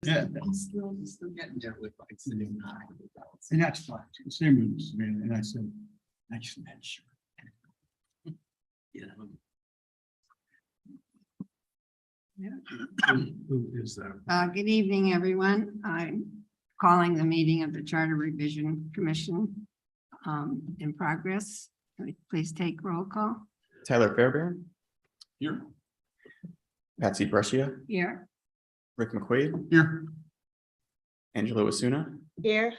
Yeah. I'm still getting there with like the new nine. And that's fine. Same with this man. And I said, I just made sure. Yeah. Who is that? Good evening, everyone. I'm calling the meeting of the Charter Revision Commission in progress. Can we please take roll call? Tyler Fairbairn, Here. Patsy Brescia, Here. Rick McQuaid, Here. Angela Wasuna, Here.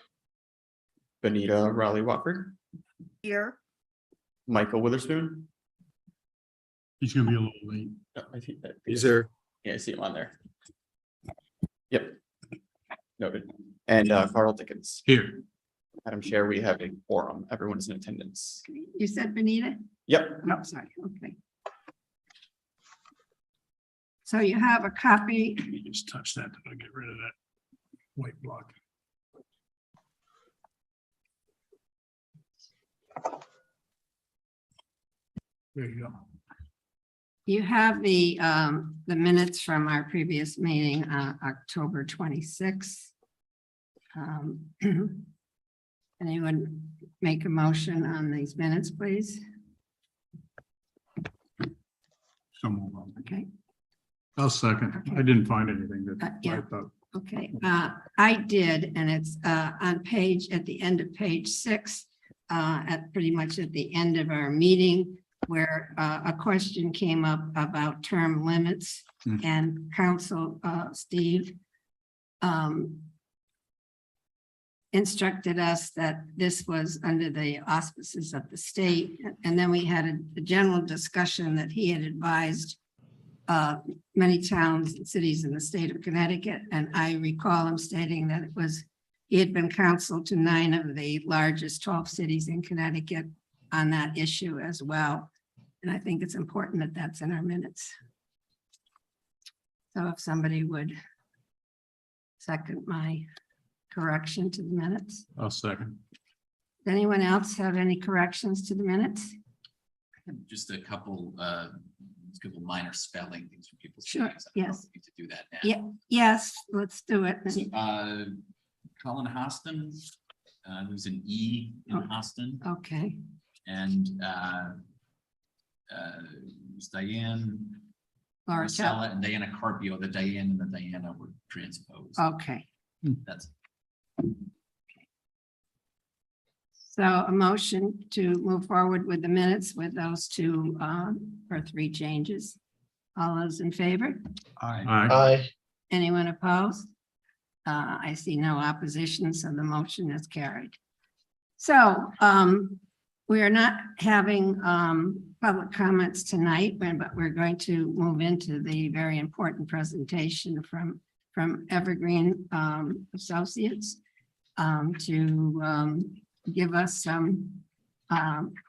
Benita Raleigh Watford, Here. Michael Witherspoon. He's gonna be a little late. He's there. Yeah, I see him on there. Yep. Noted. And Carl Dickens. Here. Madam Chair, we have a quorum. Everyone's in attendance. You said Benita? Yep. No, sorry. Okay. So you have a copy. You just touch that to get rid of that white block. There you go. You have the minutes from our previous meeting, October 26th. Anyone make a motion on these minutes, please? Some of them. Okay, I'll second. I didn't find anything that yeah. I thought. okay. I did, and it's on at the end of page 6, at pretty much at the end of our meeting, where a question came up about term limits, and Council Steve instructed us that this was under the auspices of the state. And then we had a general discussion that he had advised many towns and cities in the state of Connecticut. And I recall him stating that he had been counsel to 9 of the largest 12 cities in Connecticut on that issue as well. And I think it's important that that's in our minutes. So if somebody would second my correction to the minutes. I'll second. Does anyone else have any corrections to the minutes? Just a couple minor spelling things from people. Sure, yes. To do that now. Yeah. Yes, let's do it. So, Colin Hostin, who's an E in Oh. Hostin, Okay, and Diane Laura, Marcella and Diana Carpio. The Diane and the Diana were transposed. okay. That's So a motion to move forward with the minutes with those 2 or 3 changes. All those in favor? Aye. Anyone opposed? I see no opposition, so the motion is carried. So we are not having public comments tonight, but we're going to move into the very important presentation from Evergreen Associates to give us some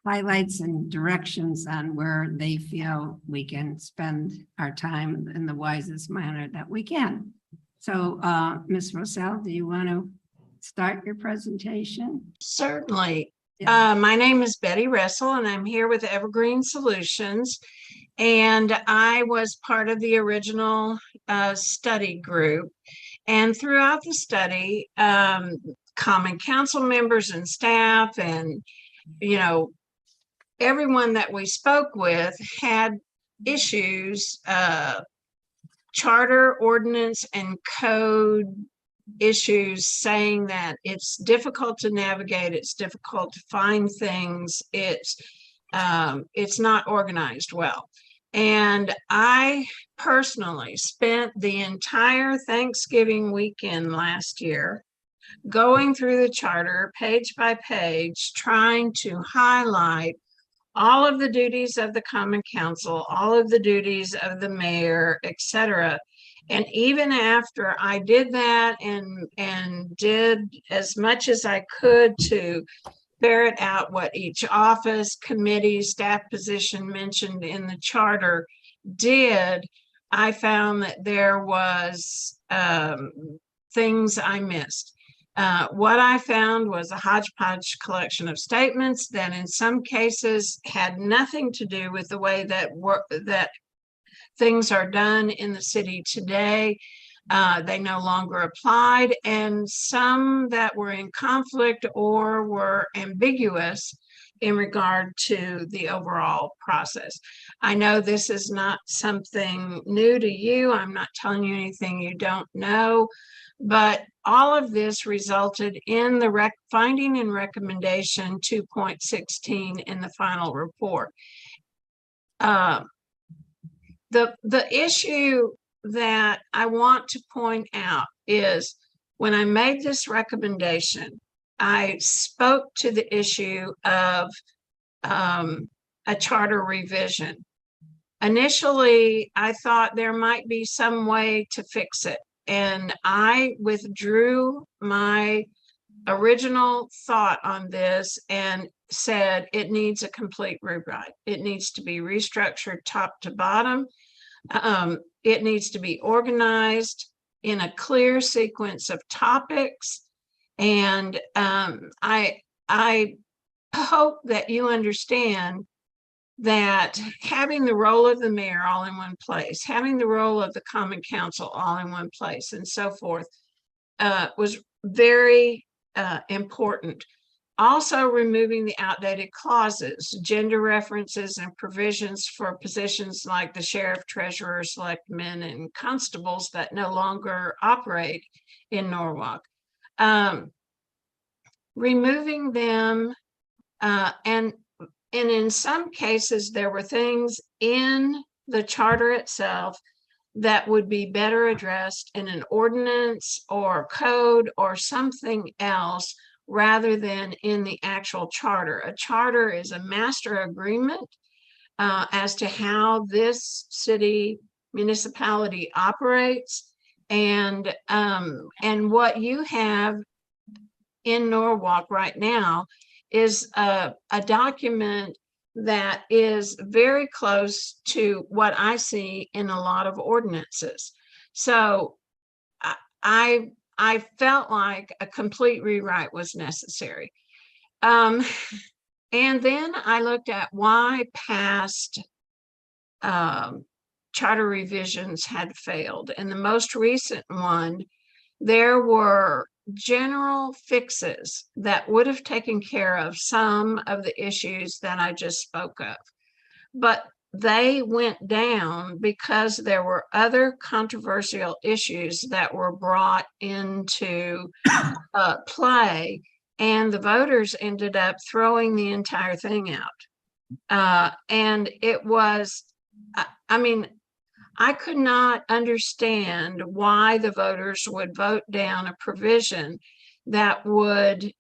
highlights and directions on where they feel we can spend our time in the wisest manner that we can. So, Ms. Rosell, do you want to start your presentation? Certainly. Yes. My name is Betty Russell, and I'm here with Evergreen Solutions. And I was part of the original study group. And throughout the study, common council members and staff and, everyone that we spoke with had issues, charter, ordinance, and code issues, saying that it's difficult to navigate, it's difficult to find things, it's not organized well. And I personally spent the entire Thanksgiving weekend last year going through the charter page by page, trying to highlight all of the duties of the Common Council, all of the duties of the mayor, etc. And even after I did that and did as much as I could to ferret out what each office, committee, staff position mentioned in the charter did, I found that there was things I missed. What I found was a hodgepodge collection of statements that in some cases had nothing to do with the way that things are done in the city today. They no longer applied, and some that were in conflict or were ambiguous in regard to the overall process. I know this is not something new to you. I'm not telling you anything you don't know, but all of this resulted in the finding and recommendation 2.16 in the final report. The issue that I want to point out is when I made this recommendation, I spoke to the issue of a charter revision. Initially, I thought there might be some way to fix it, and I withdrew my original thought on this and said it needs a complete rewrite. It needs to be restructured top to bottom. It needs to be organized in a clear sequence of topics. And I hope that you understand that having the role of the mayor all in one place, having the role of the common council all in one place, and so forth, was very important. Also, removing the outdated clauses, gender references, and provisions for positions like the sheriff, treasurer, selectmen, and constables that no longer operate in Norwalk. Removing them, and in some cases, there were things in the charter itself that would be better addressed in an ordinance or code or something else rather than in the actual charter. A charter is a master agreement as to how this city municipality operates, and what you have in Norwalk right now is a document that is very close to what I see in a lot of ordinances. So I felt like a complete rewrite was necessary. And then I looked at why past charter revisions had failed. And the most recent one, there were general fixes that would have taken care of some of the issues that I just spoke of. But they went down because there were other controversial issues that were brought into play, and the voters ended up throwing the entire thing out. And it was, I mean, I could not understand why the voters would vote down a provision that would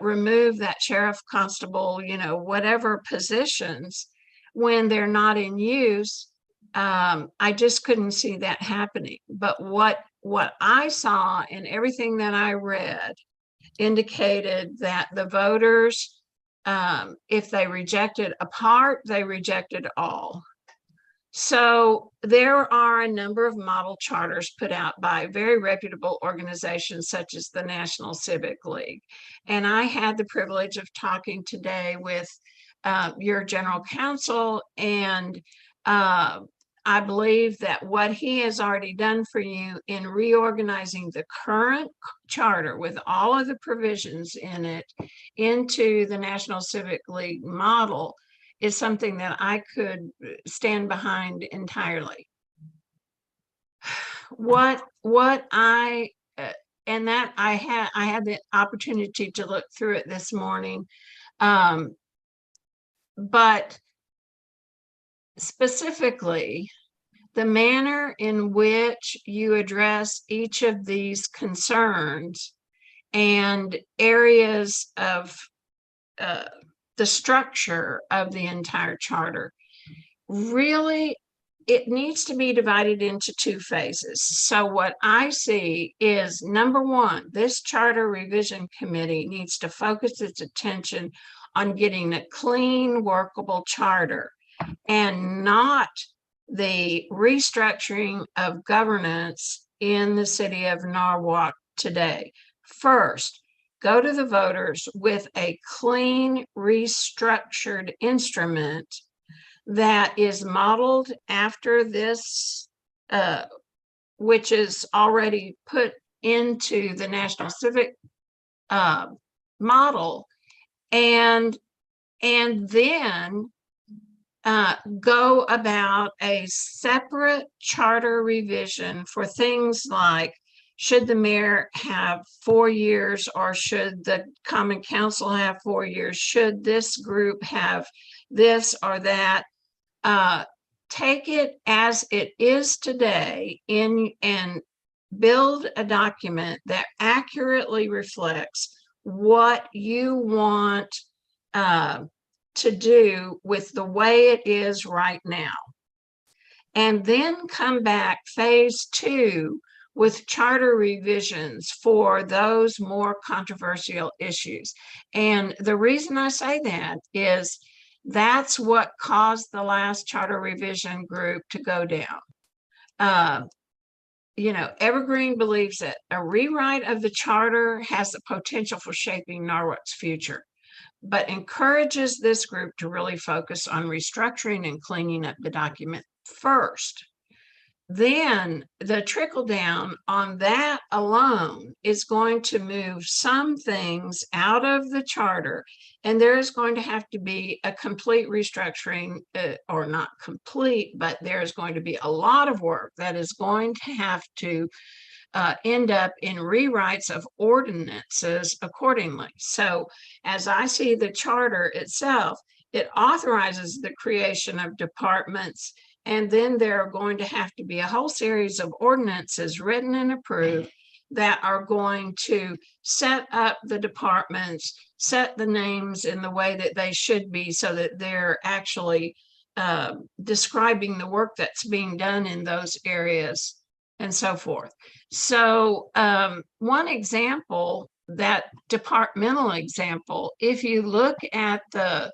remove that sheriff, constable, whatever positions when they're not in use. I just couldn't see that happening. But what I saw and everything that I read indicated that the voters, if they rejected a part, they rejected all. So there are a number of model charters put out by very reputable organizations such as the National Civic League. And I had the privilege of talking today with your general counsel, and I believe that what he has already done for you in reorganizing the current charter with all of the provisions in it into the National Civic League model is something that I could stand behind entirely. What I and that I had the opportunity to look through it this morning, but specifically the manner in which you address each of these concerns and areas of the structure of the entire charter, really, it needs to be divided into two phases. So what I see is, number one, this charter revision committee needs to focus its attention on getting a clean, workable charter and not the restructuring of governance in the city of Norwalk today. First, go to the voters with a clean, restructured instrument that is modeled after this which is already put into the National Civic model, and then go about a separate charter revision for things like, should the mayor have 4 years, or should the common council have 4 years? Should this group have this or that? Take it as it is today and build a document that accurately reflects what you want to do with the way it is right now. And then come back phase 2 with charter revisions for those more controversial issues. And the reason I say that is that's what caused the last charter revision group to go down. You know, Evergreen believes that a rewrite of the charter has the potential for shaping Norwalk's future, but encourages this group to really focus on restructuring and cleaning up the document first. Then the trickle down on that alone is going to move some things out of the charter, and there is going to have to be a complete restructuring, or not complete, but there's going to be a lot of work that is going to have to end up in rewrites of ordinances accordingly. So as I see the charter itself, it authorizes the creation of departments, and then there are going to have to be a whole series of ordinances written and approved that are going to set up the departments, set the names in the way that they should be, so that they're actually describing the work that's being done in those areas and so forth. So one example, that departmental example, if you look at the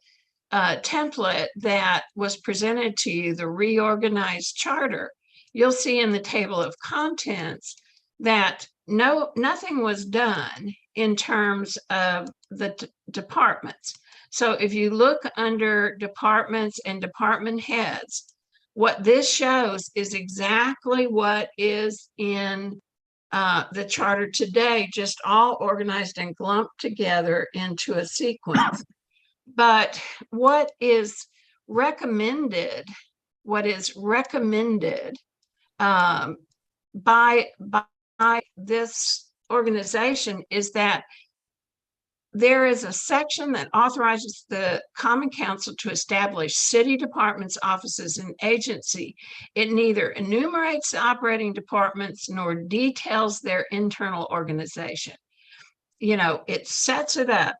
template that was presented to you, the reorganized charter, you'll see in the table of contents that nothing was done in terms of the departments. So if you look under departments and department heads, what this shows is exactly what is in the charter today, just all organized and lumped together into a sequence. But what is recommended by this organization is that there is a section that authorizes the Common Council to establish city departments, offices, and agency. It neither enumerates the operating departments nor details their internal organization. You know, it sets it up.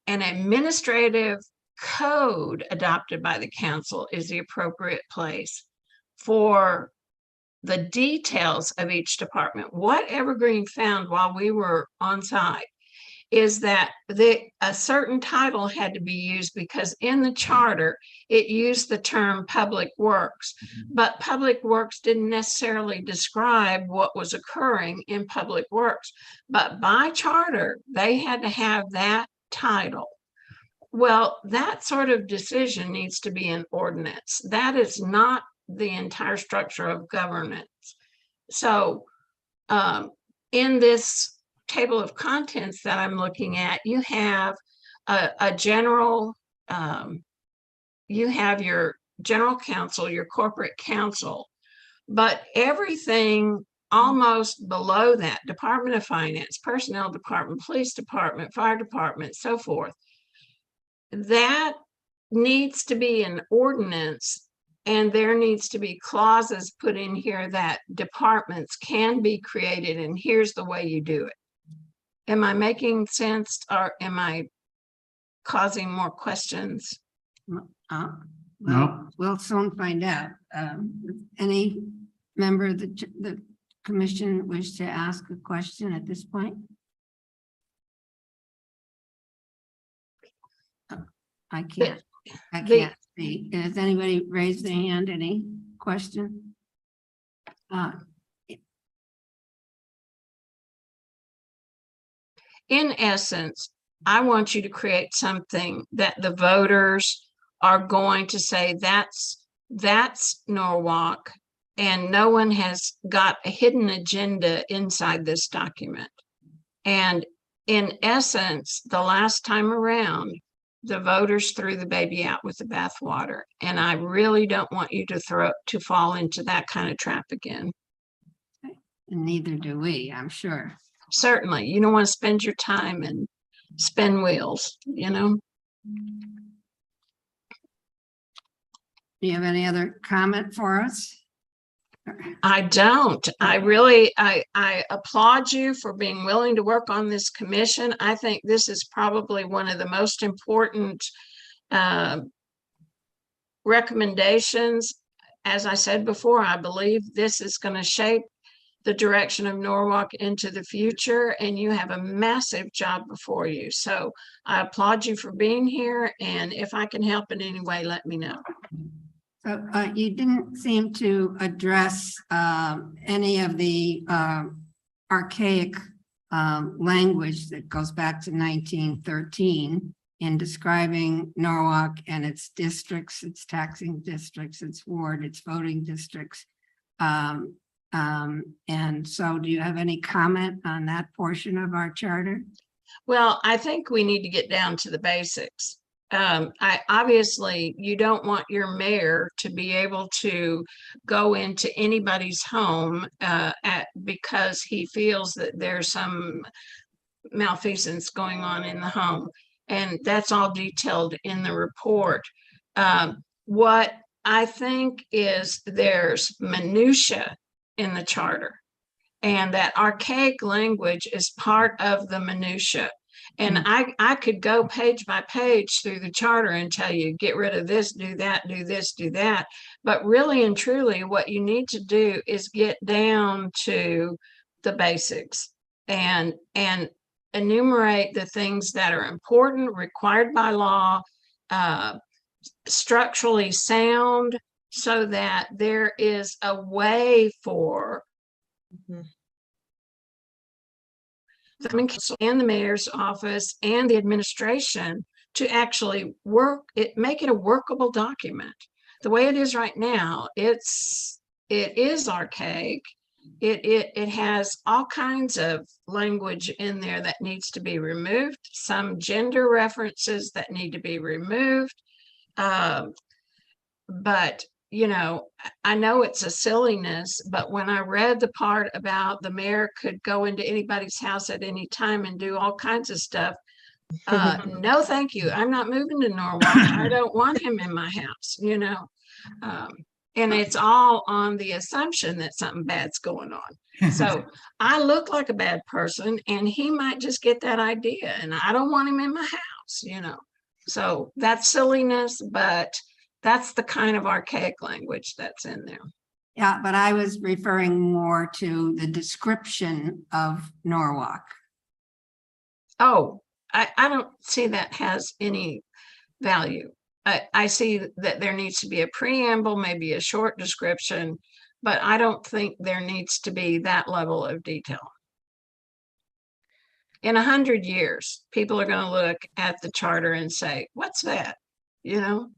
An administrative code adopted by the council is the appropriate place for the details of each department. What Evergreen found while we were on site is that a certain title had to be used, because in the charter, it used the term public works, but public works didn't necessarily describe what was occurring in public works. But by charter, they had to have that title. Well, that sort of decision needs to be an ordinance. That is not the entire structure of governance. So in this table of contents that I'm looking at, you have a general, you have your general counsel, your corporate counsel, but everything almost below that, Department of Finance, Personnel Department, Police Department, Fire Department, so forth, that needs to be an ordinance, and there needs to be clauses put in here that departments can be created, and here's the way you do it. Am I making sense, or am I causing more questions? Well, we'll soon find out. Any member of the commission wish to ask a question at this point? I can't speak. Has anybody raised their hand? Any question? In essence, I want you to create something that the voters are going to say, that's Norwalk, and no one has got a hidden agenda inside this document. And in essence, the last time around, the voters threw the baby out with the bathwater. And I really don't want you to fall into that kind of trap again. And neither do we, I'm sure. Certainly, you don't want to spend your time and spin wheels, you know? Do you have any other comment for us? I don't. I really, I applaud you for being willing to work on this commission. I think this is probably one of the most important recommendations. As I said before, I believe this is going to shape the direction of Norwalk into the future, and you have a massive job before you. So I applaud you for being here, and if I can help in any way, let me know. So you didn't seem to address any of the archaic language that goes back to 1913 in describing Norwalk and its districts, its taxing districts, its ward, its voting districts. And so do you have any comment on that portion of our charter? Well, I think we need to get down to the basics. Obviously, you don't want your mayor to be able to go into anybody's home because he feels that there's some malfeasance going on in the home. And that's all detailed in the report. What I think is there's minutia in the charter, and that archaic language is part of the minutia. And I could go page by page through the charter and tell you, get rid of this, do that, do this, do that. But really and truly, what you need to do is get down to the basics and enumerate the things that are important, required by law, structurally sound, so that there is a way for the council and the mayor's office and the administration to actually make it a workable document. The way it is right now, it is archaic. It has all kinds of language in there that needs to be removed, some gender references that need to be removed. But you know, I know it's a silliness, but when I read the part about the mayor could go into anybody's house at any time and do all kinds of stuff, no, thank you. I'm not moving to Norwalk. I don't want him in my house, you know. And it's all on the assumption that something bad's going on. So I look like a bad person, and he might just get that idea, and I don't want him in my house, you know. So that's silliness, but that's the kind of archaic language that's in there. Yeah, but I was referring more to the description of Norwalk. Oh, I don't see that has any value. I see that there needs to be a preamble, maybe a short description, but I don't think there needs to be that level of detail. In 100 years, people are going to look at the charter and say, what's that? You know?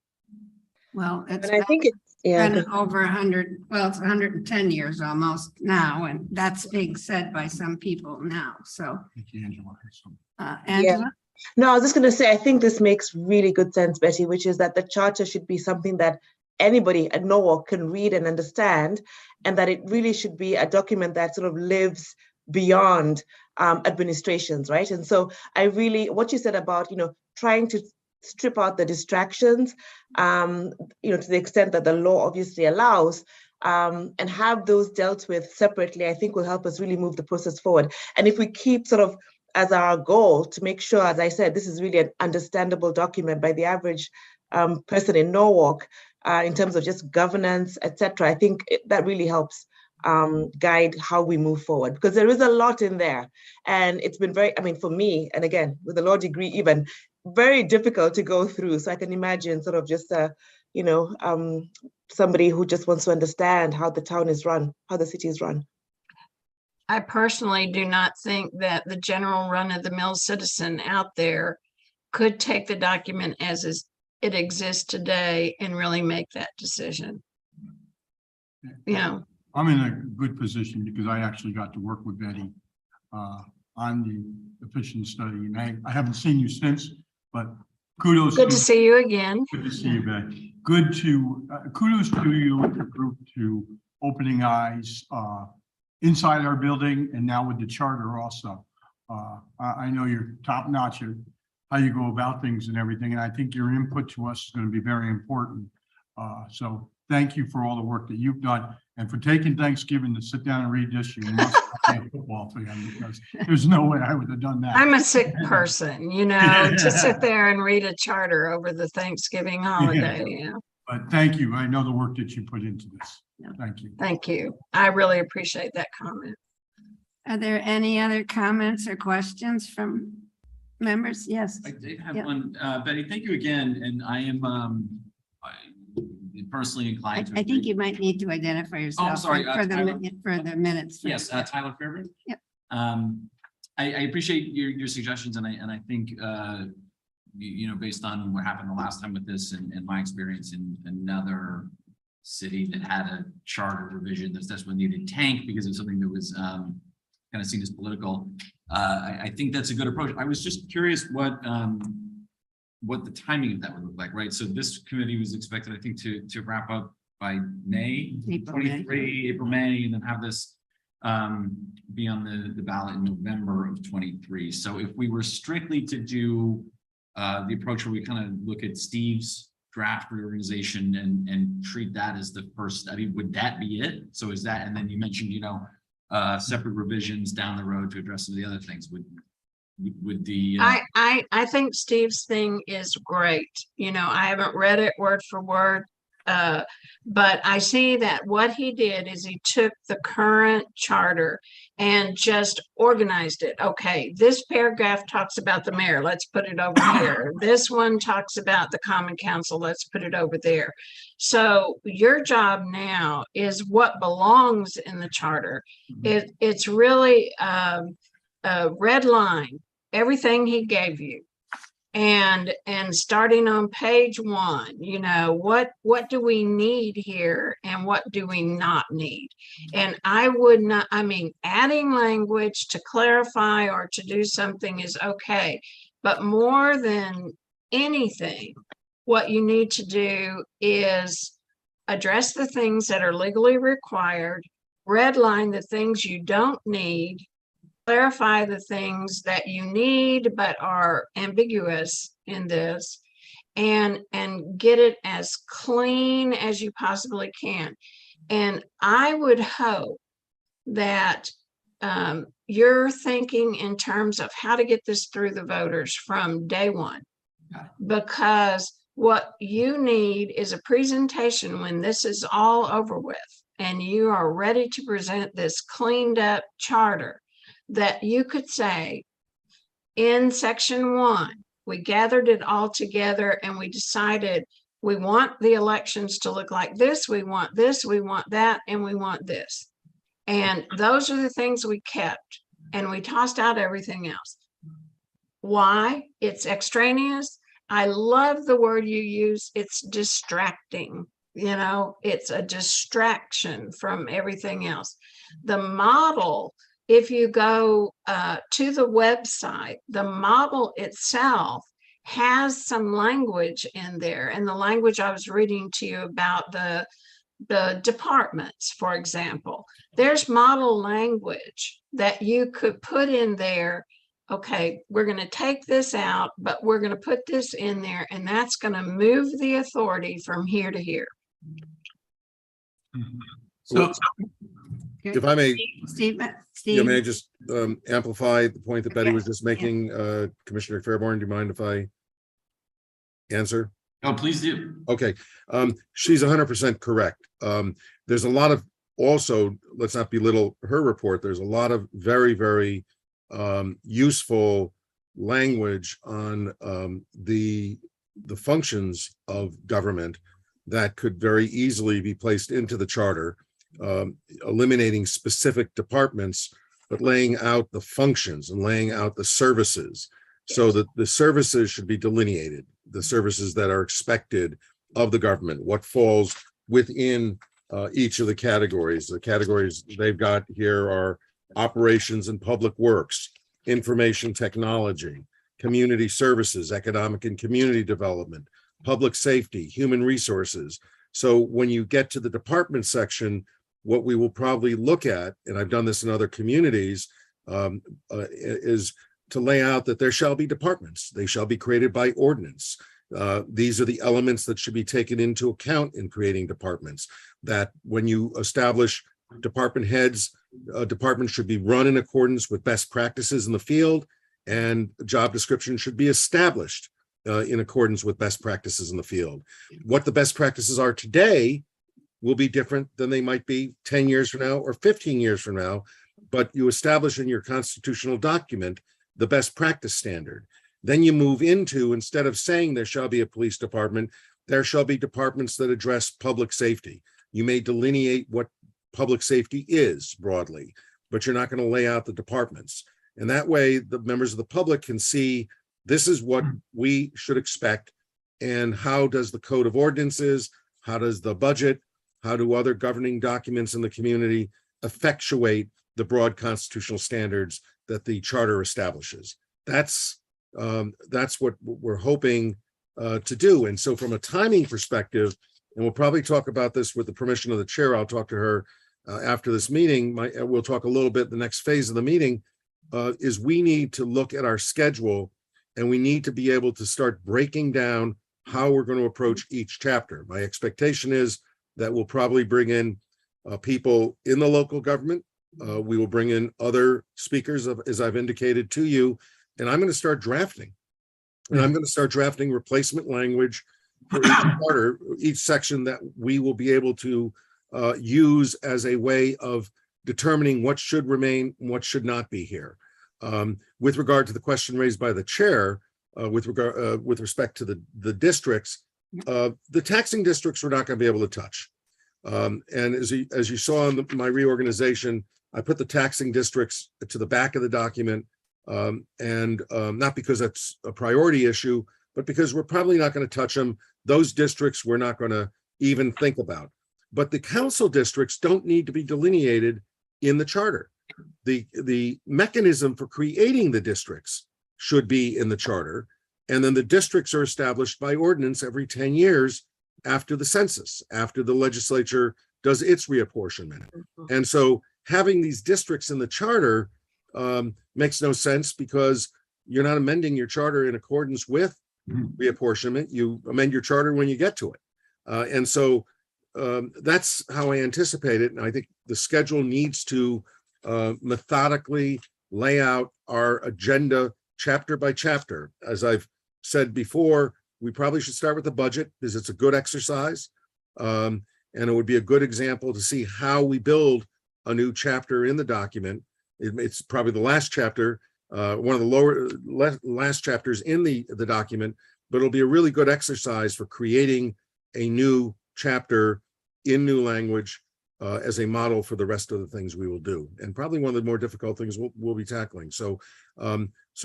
Well, it's And I think it's, yeah, been over 100, well, it's 110 years almost now, and that's being said by some people now. So, Thank you, Angela. Angela? no, I was just going to say, I think this makes really good sense, Betty, which is that the charter should be something that anybody at Norwalk can read and understand, and that it really should be a document that sort of lives beyond administrations, right? And so I really, what you said about, you know, trying to strip out the distractions, you know, to the extent that the law obviously allows, and have those dealt with separately, I think will help us really move the process forward. And if we keep sort of as our goal to make sure, as I said, this is really an understandable document by the average person in Norwalk, in terms of just governance, etc., I think that really helps guide how we move forward, because there is a lot in there, and it's been very, I mean, for me, and again, with a law degree, even very difficult to go through. So I can imagine sort of just, you know, somebody who just wants to understand how the town is run, how the city is run. I personally do not think that the general run-of-the-mill citizen out there could take the document as it exists today and really make that decision. You know, I'm in a good position because I actually got to work with Betty on the efficient study, and I haven't seen you since, but kudos. Good to see you again. Good to see you, Betty. Good to, kudos to you and your group to opening eyes inside our building and now with the charter also. I know you're top notch at how you go about things and everything, and I think your input to us is going to be very important. So thank you for all the work that you've done and for taking Thanksgiving to sit down and read this. You must have football fan because there's no way I would have done that. I'm a sick person, you know, to sit there and read a charter over the Thanksgiving holiday. Yeah. But thank you. I know the work that you put into this. Yeah. Thank you. Thank you. I really appreciate that comment. Are there any other comments or questions from members? Yes. I did have Yep. one, Betty, thank you again, and I am personally inclined to. I think you might need to identify yourself sorry, for the Tyler. for the minutes. Yes, Tyler Fairburn. Yep. I appreciate your suggestions, and I think you know, based on what happened the last time with this and my experience in another city that had a charter revision that's what needed tanked because of something that was kind of seen as political. I think that's a good approach. I was just curious what the timing of that would look like, right? So this committee was expected, I think, to wrap up by May April, May. 23, April, May, and then have this be on the ballot in November of 23. So if we were strictly to do the approach where we kind of look at Steve's draft reorganization and treat that as the first, I mean, would that be it? So is that, and then you mentioned, you know, separate revisions down the road to address some of the other things, would the I think Steve's thing is great. You know, I haven't read it word for word. But I see that what he did is he took the current charter and just organized it. Okay, this paragraph talks about the mayor. Let's put it over here. This one talks about the common council. Let's put it over there. So your job now is what belongs in the charter. It's really a red line, everything he gave you. And starting on page 1, you know, what do we need here and what do we not need? And I would not, I mean, adding language to clarify or to do something is okay, but more than anything, what you need to do is address the things that are legally required, redline the things you don't need, clarify the things that you need but are ambiguous in this, and get it as clean as you possibly can. And I would hope that you're thinking in terms of how to get this through the voters from day one, because what you need is a presentation when this is all over with and you are ready to present this cleaned up charter, that you could say in section 1, we gathered it all together and we decided we want the elections to look like this, we want this, we want that, and we want this. And those are the things we kept, and we tossed out everything else. Why? It's extraneous. I love the word you use. It's distracting. You know, it's a distraction from everything else. The model, if you go to the website, the model itself has some language in there. And the language I was reading to you about the departments, for example, there's model language that you could put in there. Okay, we're going to take this out, but we're going to put this in there, and that's going to move the authority from here to here. So, If I may, Steve, yeah, may I just amplify the point that Betty was just making? Commissioner Fairborn, do you mind if I answer? Oh, please do. Okay, she's 100% correct. There's a lot of, also, let's not belittle her report. There's a lot of very, very useful language on the functions of government that could very easily be placed into the charter, eliminating specific departments, but laying out the functions and laying out the services, so that the services should be delineated, the services that are expected of the government, what falls within each of the categories. The categories they've got here are operations and public works, information technology, community services, economic and community development, public safety, human resources. So when you get to the department section, what we will probably look at, and I've done this in other communities, is to lay out that there shall be departments. They shall be created by ordinance. These are the elements that should be taken into account in creating departments. That when you establish department heads, a department should be run in accordance with best practices in the field, and job description should be established in accordance with best practices in the field. What the best practices are today will be different than they might be 10 years from now or 15 years from now, but you establish in your constitutional document the best practice standard. Then you move into, instead of saying there shall be a police department, there shall be departments that address public safety. You may delineate what public safety is broadly, but you're not going to lay out the departments. And that way, the members of the public can see this is what we should expect, and how does the code of ordinances, how does the budget, how do other governing documents in the community effectuate the broad constitutional standards that the charter establishes. That's what we're hoping to do. And so from a timing perspective, and we'll probably talk about this with the permission of the chair, I'll talk to her after this meeting. We'll talk a little bit the next phase of the meeting, is we need to look at our schedule, and we need to be able to start breaking down how we're going to approach each chapter. My expectation is that we'll probably bring in people in the local government. We will bring in other speakers, as I've indicated to you, and I'm going to start drafting. And I'm going to start drafting replacement language for each charter, each section that we will be able to use as a way of determining what should remain and what should not be here. With regard to the question raised by the chair, with respect to the districts, the taxing districts we're not going to be able to touch. And as you saw in my reorganization, I put the taxing districts to the back of the document, and not because that's a priority issue, but because we're probably not going to touch them. Those districts we're not going to even think about. But the council districts don't need to be delineated in the charter. The mechanism for creating the districts should be in the charter, and then the districts are established by ordinance every 10 years after the census, after the legislature does its reapportionment. And so having these districts in the charter makes no sense, because you're not amending your charter in accordance with reapportionment. You amend your charter when you get to it. And so that's how I anticipate it. And I think the schedule needs to methodically lay out our agenda chapter by chapter. As I've said before, we probably should start with the budget, because it's a good exercise. And it would be a good example to see how we build a new chapter in the document. It's probably the last chapter, one of the last chapters in the document, but it'll be a really good exercise for creating a new chapter in new language as a model for the rest of the things we will do, and probably one of the more difficult things we'll be tackling. So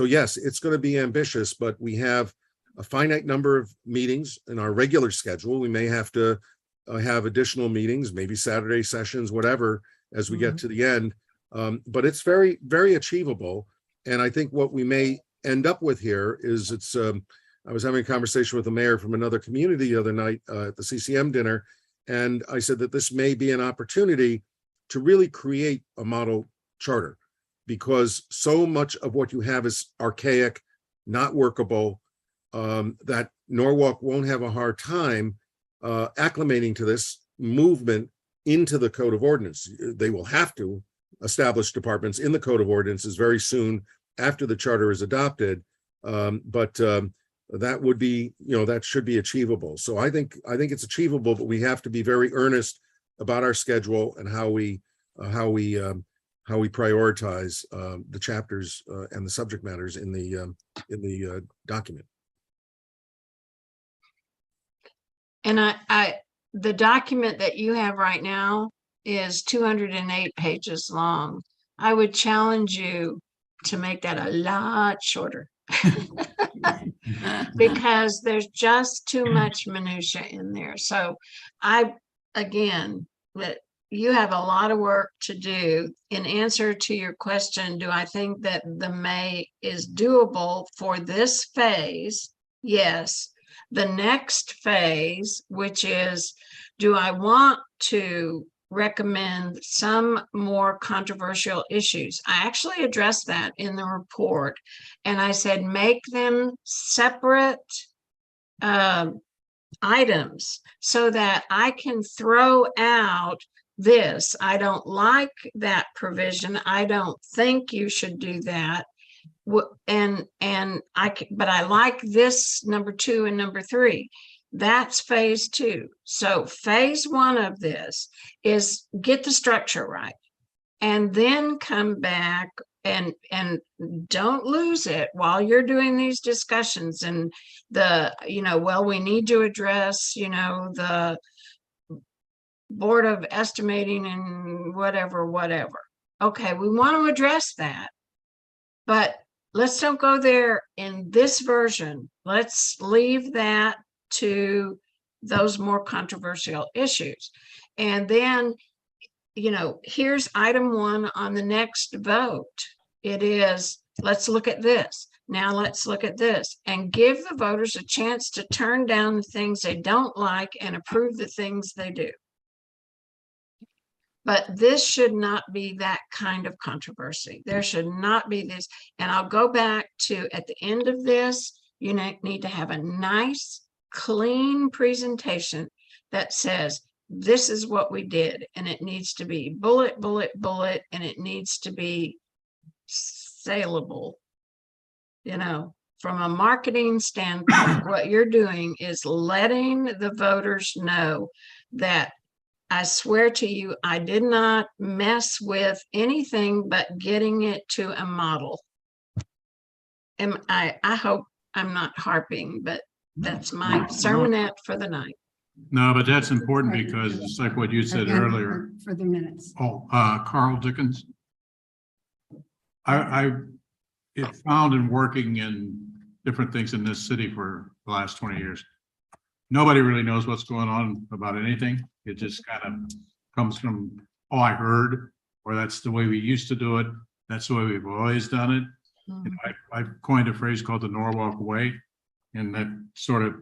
yes, it's going to be ambitious, but we have a finite number of meetings in our regular schedule. We may have to have additional meetings, maybe Saturday sessions, whatever, as we get to the end. But it's very, very achievable. And I think what we may end up with here is I was having a conversation with the mayor from another community the other night at the CCM dinner. And I said that this may be an opportunity to really create a model charter, because so much of what you have is archaic, not workable, that Norwalk won't have a hard time acclimating to this movement into the code of ordinance. They will have to establish departments in the code of ordinances very soon after the charter is adopted. But that would be, that should be achievable. So I think it's achievable, but we have to be very earnest about our schedule and how we prioritize the chapters and the subject matters in the document. And the document that you have right now is 208 pages long. I would challenge you to make that a lot shorter. Because there's just too much minutia in there. So I, again, that you have a lot of work to do. In answer to your question, do I think that the May is doable for this phase? Yes. The next phase, which is, do I want to recommend some more controversial issues? I actually addressed that in the report, and I said, make them separate items so that I can throw out this. I don't like that provision. I don't think you should do that. And but I like this number 2 and number 3. That's phase 2. So phase 1 of this is get the structure right, and then come back and don't lose it while you're doing these discussions and well, we need to address, the Board of Estimating and whatever. Okay, we want to address that, but let's don't go there in this version. Let's leave that to those more controversial issues. And then, here's item 1 on the next vote. It is, let's look at this. Now let's look at this and give the voters a chance to turn down the things they don't like and approve the things they do. But this should not be that kind of controversy. There should not be this. And I'll go back to, at the end of this, you need to have a nice, clean presentation that says, this is what we did. And it needs to be bullet, bullet, bullet, and it needs to be saleable. From a marketing standpoint, what you're doing is letting the voters know that I swear to you, I did not mess with anything but getting it to a model. And I hope I'm not harping, but that's my sermonette for the night. No, but that's important because it's like what you said Again, earlier. For the minutes. Carl Dickens. I found in working in different things in this city for the last 20 years, nobody really knows what's going on about anything. It just kind of comes from, oh, I heard, or that's the way we used to do it. That's the way we've always done it. I've coined a phrase called the Norwalk way, and that sort of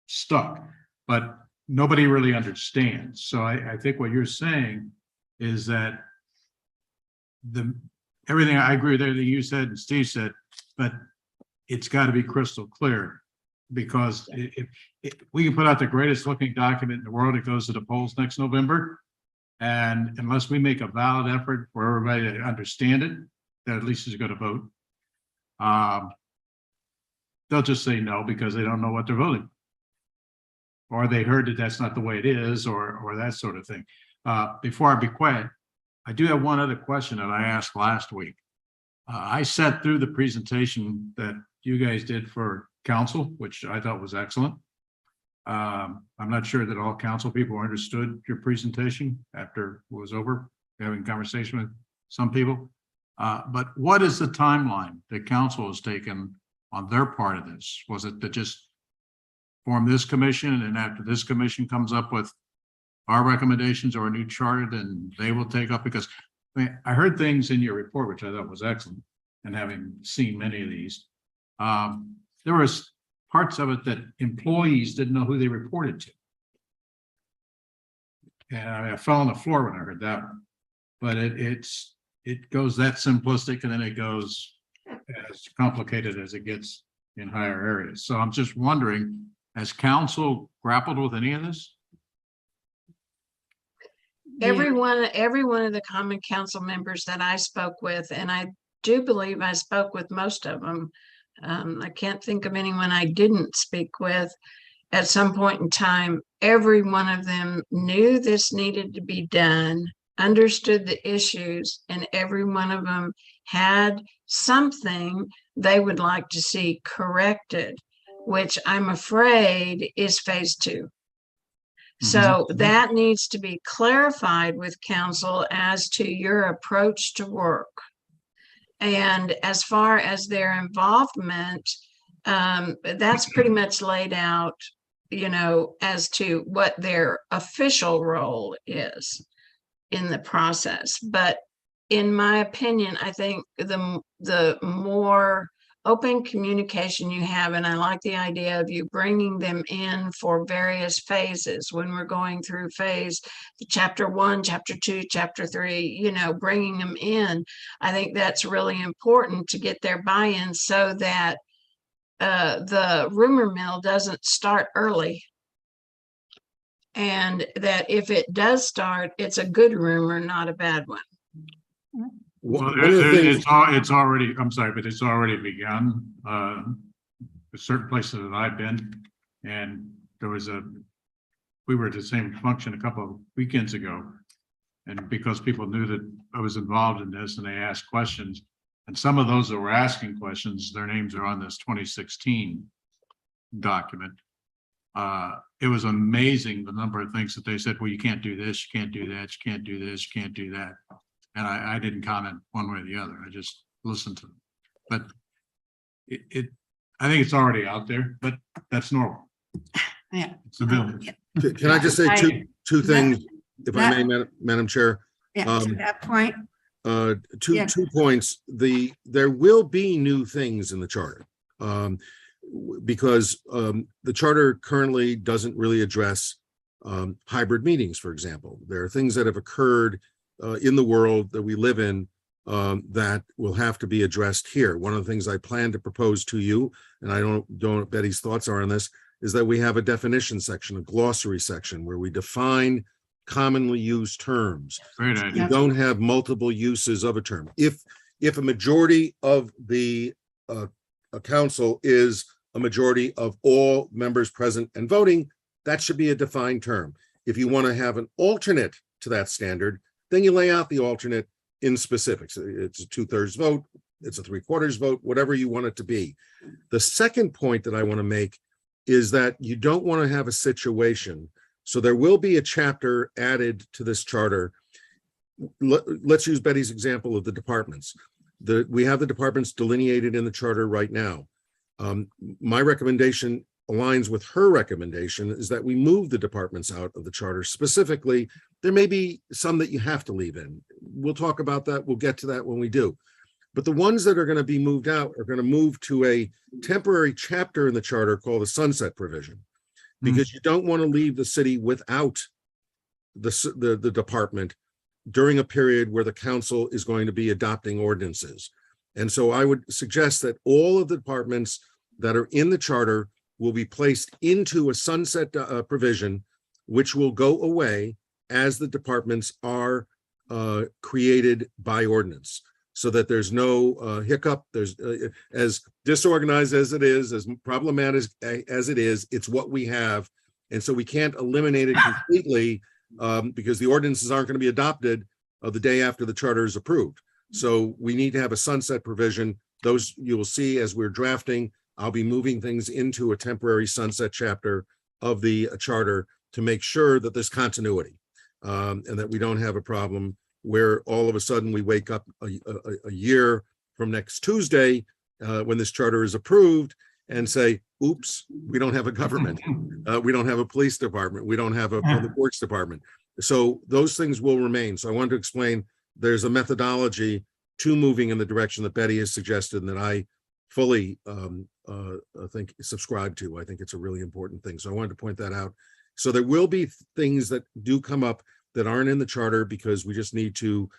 stuck, but nobody really understands. So I think what you're saying is that everything, I agree with everything you said and Steve said, but it's got to be crystal clear, because if we can put out the greatest looking document in the world, it goes to the polls next November. And unless we make a valid effort for everybody to understand it, that at least is going to vote. They'll just say no because they don't know what they're voting. Or they heard that that's not the way it is, or that sort of thing. Before I be quiet, I do have one other question that I asked last week. I sat through the presentation that you guys did for council, which I thought was excellent. I'm not sure that all council people understood your presentation after it was over, having a conversation with some people. But what is the timeline that council has taken on their part of this? Was it to just form this commission, and after this commission comes up with our recommendations or a new charter, then they will take up? Because I heard things in your report, which I thought was excellent, and having seen many of these, there was parts of it that employees didn't know who they reported to. And I fell on the floor when I heard that one. But it goes that simplistic, and then it goes as complicated as it gets in higher areas. So I'm just wondering, has council grappled with any of this? Every one of the common council members that I spoke with, and I do believe I spoke with most of them. I can't think of anyone I didn't speak with at some point in time. Every one of them knew this needed to be done, understood the issues, and every one of them had something they would like to see corrected, which I'm afraid is phase 2. So that needs to be clarified with council as to your approach to work. And as far as their involvement, that's pretty much laid out, as to what their official role is. in the process. But in my opinion, I think the more open communication you have, and I like the idea of you bringing them in for various phases when we're going through chapter 1, chapter 2, chapter 3, you know, bringing them in. I think that's really important to get their buy-in so that the rumor mill doesn't start early. And that if it does start, it's a good rumor, not a bad one. One Well, of the things, it's already, I'm sorry, but it's already begun. Certain places that I've been, and we were at the same function a couple of weekends ago. And because people knew that I was involved in this and they asked questions, and some of those that were asking questions, their names are on this 2016 document. It was amazing the number of things that they said, well, you can't do this, you can't do that, you can't do this, you can't do that. And I didn't comment one way or the other. I just listened to them. But I think it's already out there, but that's normal. Yeah. It's a village. can I just say two things, if I that- may, Madam Chair? Yeah, to that point, Yeah. Two points. There will be new things in the charter. Because the charter currently doesn't really address hybrid meetings, for example. There are things that have occurred in the world that we live in that will have to be addressed here. One of the things I plan to propose to you, and I don't know what Betty's thoughts are on this, is that we have a definition section, a glossary section, where we define commonly used terms. Great You idea. don't have multiple uses of a term. If a majority of the a council is a majority of all members present and voting, that should be a defined term. If you want to have an alternate to that standard, then you lay out the alternate in specifics. It's a 2/3 vote, it's a 3/4 vote, whatever you want it to be. The second point that I want to make is that you don't want to have a situation. So there will be a chapter added to this charter. Let's use Betty's example of the departments. We have the departments delineated in the charter right now. My recommendation aligns with her recommendation, is that we move the departments out of the charter. Specifically, there may be some that you have to leave in. We'll talk about that. We'll get to that when we do. But the ones that are going to be moved out are going to move to a temporary chapter in the charter called the sunset provision, because you don't want to leave the city without the department during a period where the council is going to be adopting ordinances. And so I would suggest that all of the departments that are in the charter will be placed into a sunset provision, which will go away as the departments are created by ordinance, so that there's no hiccup. There's as disorganized as it is, as problematic as it is, it's what we have. And so we can't eliminate it completely because the ordinances aren't going to be adopted the day after the charter is approved. So we need to have a sunset provision. Those you will see as we're drafting. I'll be moving things into a temporary sunset chapter of the charter to make sure that there's continuity and that we don't have a problem where all of a sudden we wake up a year from next Tuesday when this charter is approved and say, oops, we don't have a government. We don't have a police department. We don't have a public works department. So those things will remain. So I wanted to explain there's a methodology to moving in the direction that Betty has suggested and that I fully think subscribe to. I think it's a really important thing. So I wanted to point that out. So there will be things that do come up that aren't in the charter because we just need to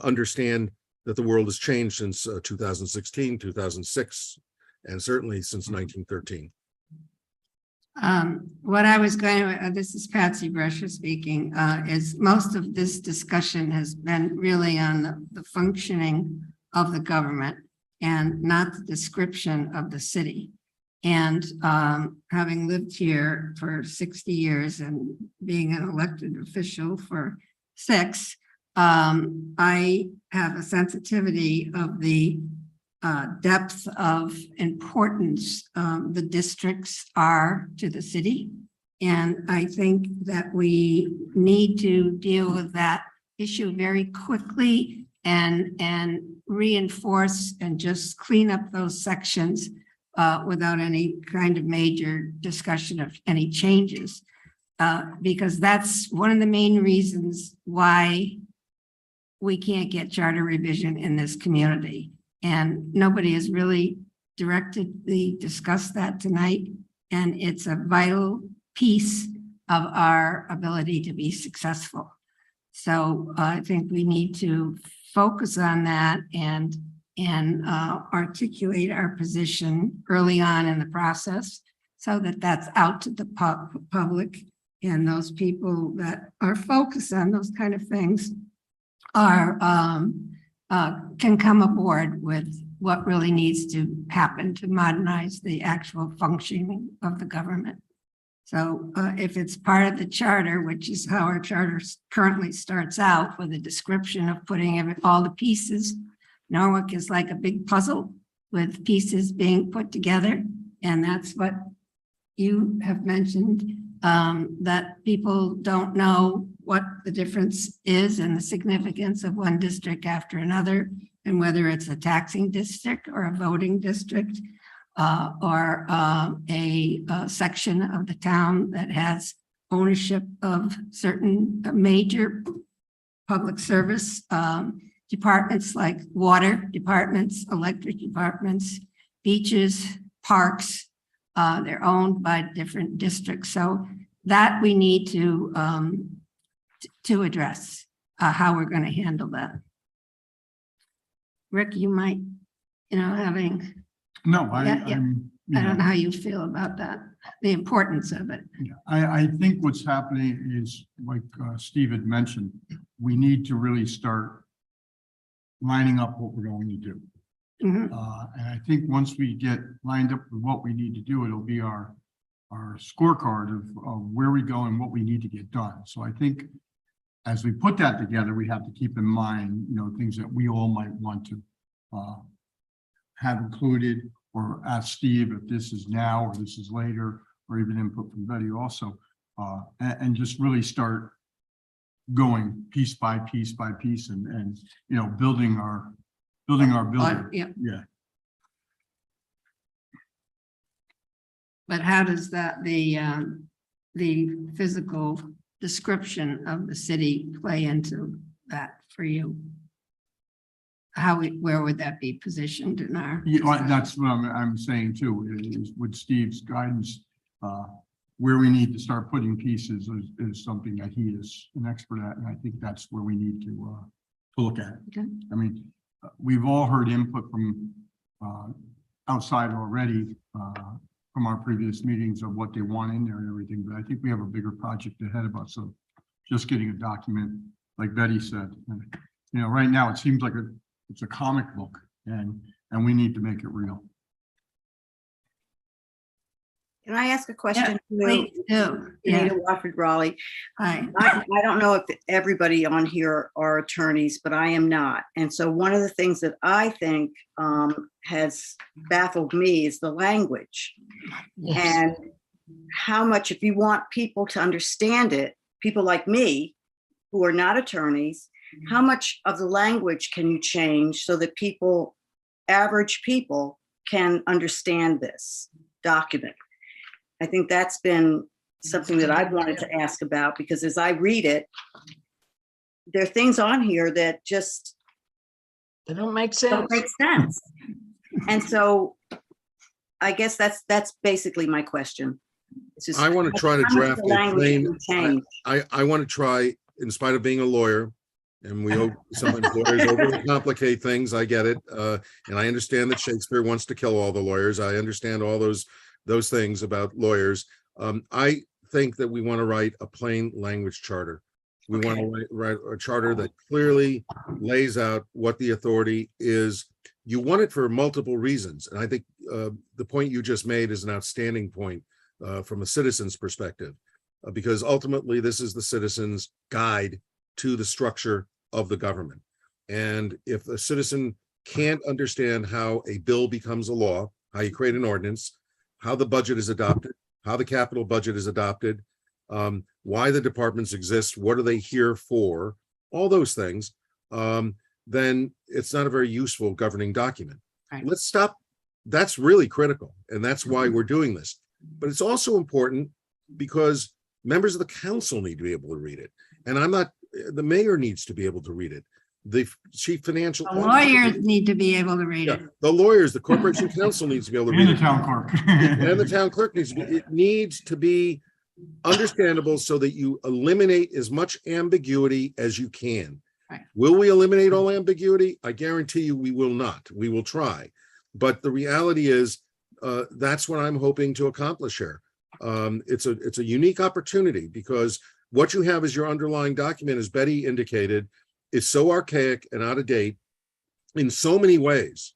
understand that the world has changed since 2016, 2006, and certainly since 1913. What I was going to, this is Patsy Brescher speaking, is most of this discussion has been really on the functioning of the government and not the description of the city. And having lived here for 60 years and being an elected official for 6, I have a sensitivity of the depth of importance the districts are to the city. And I think that we need to deal with that issue very quickly and reinforce and just clean up those sections without any kind of major discussion of any changes. Because that's one of the main reasons why we can't get charter revision in this community. And nobody has really directly discussed that tonight. And it's a vital piece of our ability to be successful. So I think we need to focus on that and articulate our position early on in the process so that that's out to the public, and those people that are focused on those kind of things are can come aboard with what really needs to happen to modernize the actual functioning of the government. So if it's part of the charter, which is how our charter currently starts out with a description of putting all the pieces, Norwalk is like a big puzzle with pieces being put together. And that's what you have mentioned, that people don't know what the difference is and the significance of one district after another, and whether it's a taxing district or a voting district, or a section of the town that has ownership of certain major public service departments like water departments, electric departments, beaches, parks. They're owned by different districts. So that we need to address how we're going to handle that. Rick, you might, having, No, Yeah, yeah. I'm, I don't know how you feel about that, the importance of it. Yeah, I think what's happening is, like Steve had mentioned, we need to really start lining up what we're going to do. Mhm. And I think once we get lined up with what we need to do, it'll be our scorecard of where we go and what we need to get done. So I think as we put that together, we have to keep in mind, things that we all might want to have included, or ask Steve if this is now or this is later, or even input from Betty also, and just really start going piece by piece by piece and building our building. Yeah, Yeah. but how does that, the physical description of the city play into that for you? Where would that be positioned in our? Yeah, that's what I'm saying too, is with Steve's guidance, where we need to start putting pieces is something that he is an expert at, and I think that's where we need to look at. Okay. I mean, we've all heard input from outside already from our previous meetings of what they want in there and everything, but I think we have a bigger project ahead of us. So just getting a document, like Betty said, right now it seems like it's a comic book, and we need to make it real. Can I ask a question? Please do. Yeah. Anita Wofford Raleigh. Hi. I don't know if everybody on here are attorneys, but I am not. And so one of the things that I think has baffled me is the language. And how much, if you want people to understand it, people like me who are not attorneys, how much of the language can you change so that average people can understand this document? I think that's been something that I've wanted to ask about, because as I read it, there are things on here that just They don't make don't sense. make sense. And so I guess that's basically my question. It's just I want to try to how much draft the a language plain, can change. I want to try, in spite of being a lawyer, and we sometimes lawyers overcomplicate things. I get it. And I understand that Shakespeare wants to kill all the lawyers. I understand all those things about lawyers. I think that we want to write a plain language charter. We want to write a charter that clearly lays out what the authority is. You want it for multiple reasons. And I think the point you just made is an outstanding point from a citizen's perspective, because ultimately this is the citizen's guide to the structure of the government. And if a citizen can't understand how a bill becomes a law, how you create an ordinance, how the budget is adopted, how the capital budget is adopted, why the departments exist, what are they here for, all those things, then it's not a very useful governing document. Right. Let's stop. That's really critical. And that's why we're doing this. But it's also important because members of the council need to be able to read it. And the mayor needs to be able to read it. the chief financial. The officer. lawyers need to be able to read Yeah, it. the lawyers, the corporation counsel needs to be able to And read the it. town clerk. And the town clerk needs to be, it needs to be understandable so that you eliminate as much ambiguity as you can. Right. Will we eliminate all ambiguity? I guarantee you we will not. We will try. But the reality is, that's what I'm hoping to accomplish here. It's a unique opportunity because what you have as your underlying document, as Betty indicated, is so archaic and out of date in so many ways,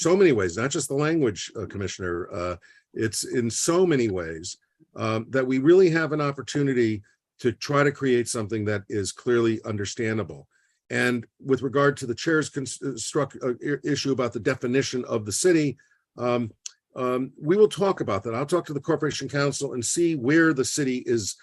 not just the language, Commissioner. It's in so many ways that we really have an opportunity to try to create something that is clearly understandable. And with regard to the chair's issue about the definition of the city, we will talk about that. I'll talk to the Corporation Council and see where the city is,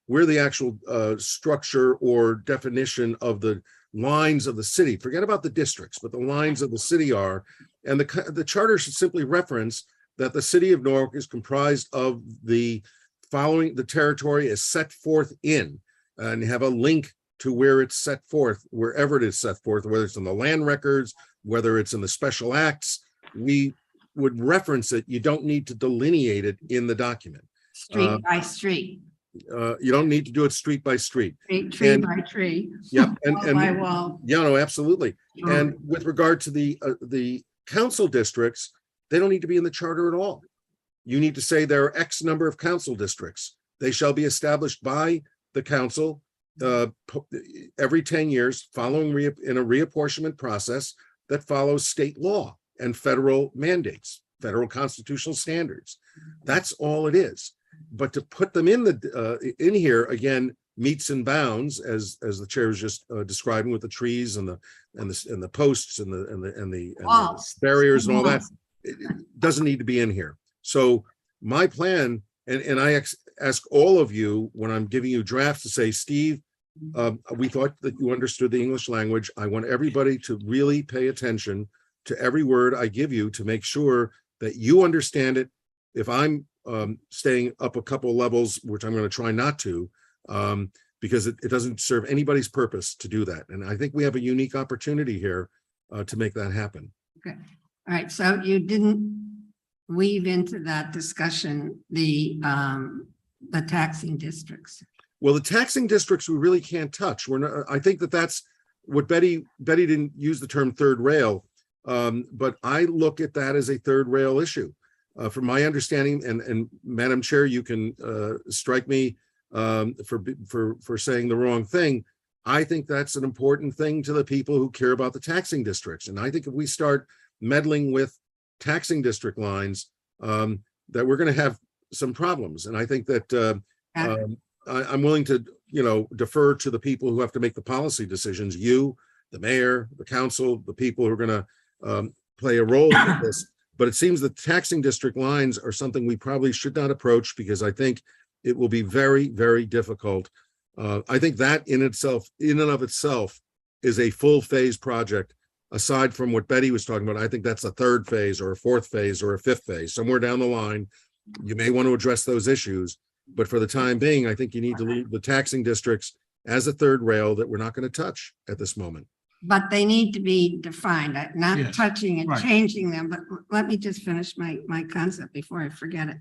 where the actual structure or definition of the lines of the city, forget about the districts, but the lines of the city are. And the charter should simply reference that the city of Norwalk is comprised of the following, the territory is set forth in, and have a link to where it's set forth, wherever it is set forth, whether it's in the land records, whether it's in the special acts, we would reference it. You don't need to delineate it in the document. Street by street, You don't need to do it street by street. tree And- by tree, Yep, wall by wall. yeah, no, absolutely. And with regard to the council districts, they don't need to be in the charter at all. You need to say there are X number of council districts. They shall be established by the council every 10 years following in a reapportionment process that follows state law and federal mandates, federal constitutional standards. That's all it is. But to put them in in here again, meets and bounds, as the chair was just describing with the trees and the posts and the Walls. barriers and all that, it doesn't need to be in here. So my plan, and I ask all of you when I'm giving you drafts to say, Steve, we thought that you understood the English language. I want everybody to really pay attention to every word I give you to make sure that you understand it. If I'm staying up a couple levels, which I'm going to try not to, because it doesn't serve anybody's purpose to do that. And I think we have a unique opportunity here to make that happen. Okay, all right, so you didn't weave into that discussion the taxing districts. Well, the taxing districts, we really can't touch. We're not, I think that's what Betty didn't use the term third rail, but I look at that as a third rail issue. From my understanding, and Madam Chair, you can strike me for saying the wrong thing. I think that's an important thing to the people who care about the taxing districts. And I think if we start meddling with taxing district lines, that we're going to have some problems. And I think that I'm willing to, defer to the people who have to make the policy decisions. You, the mayor, the council, the people who are going to play a role in this. But it seems that taxing district lines are something we probably should not approach because I think it will be very, very difficult. I think that in and of itself is a full phase project. Aside from what Betty was talking about, I think that's a third phase or a fourth phase or a fifth phase. Somewhere down the line, you may want to address those issues. But for the time being, I think you need to leave the taxing districts as a third rail that we're not going to touch at this moment. But they need to be defined, not Yes. touching and Right. changing them, but let me just finish my concept before I forget it.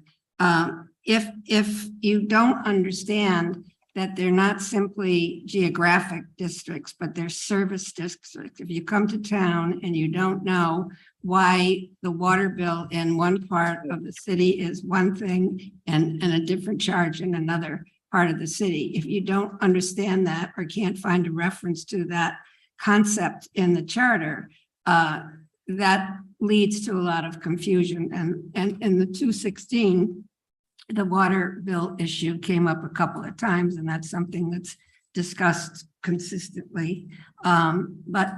If you don't understand that they're not simply geographic districts, but they're service districts. If you come to town and you don't know why the water bill in one part of the city is one thing and a different charge in another part of the city, if you don't understand that or can't find a reference to that concept in the charter, that leads to a lot of confusion. And in the 216, the water bill issue came up a couple of times, and that's something that's discussed consistently. But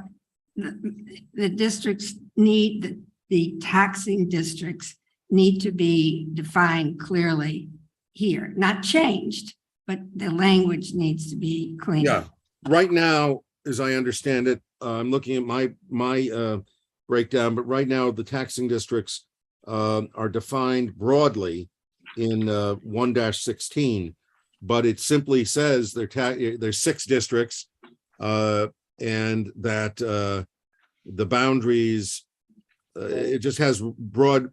the districts need, the taxing districts need to be defined clearly here, not changed, but the language needs to be cleaned. Yeah, right now, as I understand it, I'm looking at my breakdown, but right now the taxing districts are defined broadly in 1-16, but it simply says there's 6 districts. and that the boundaries, it just has broad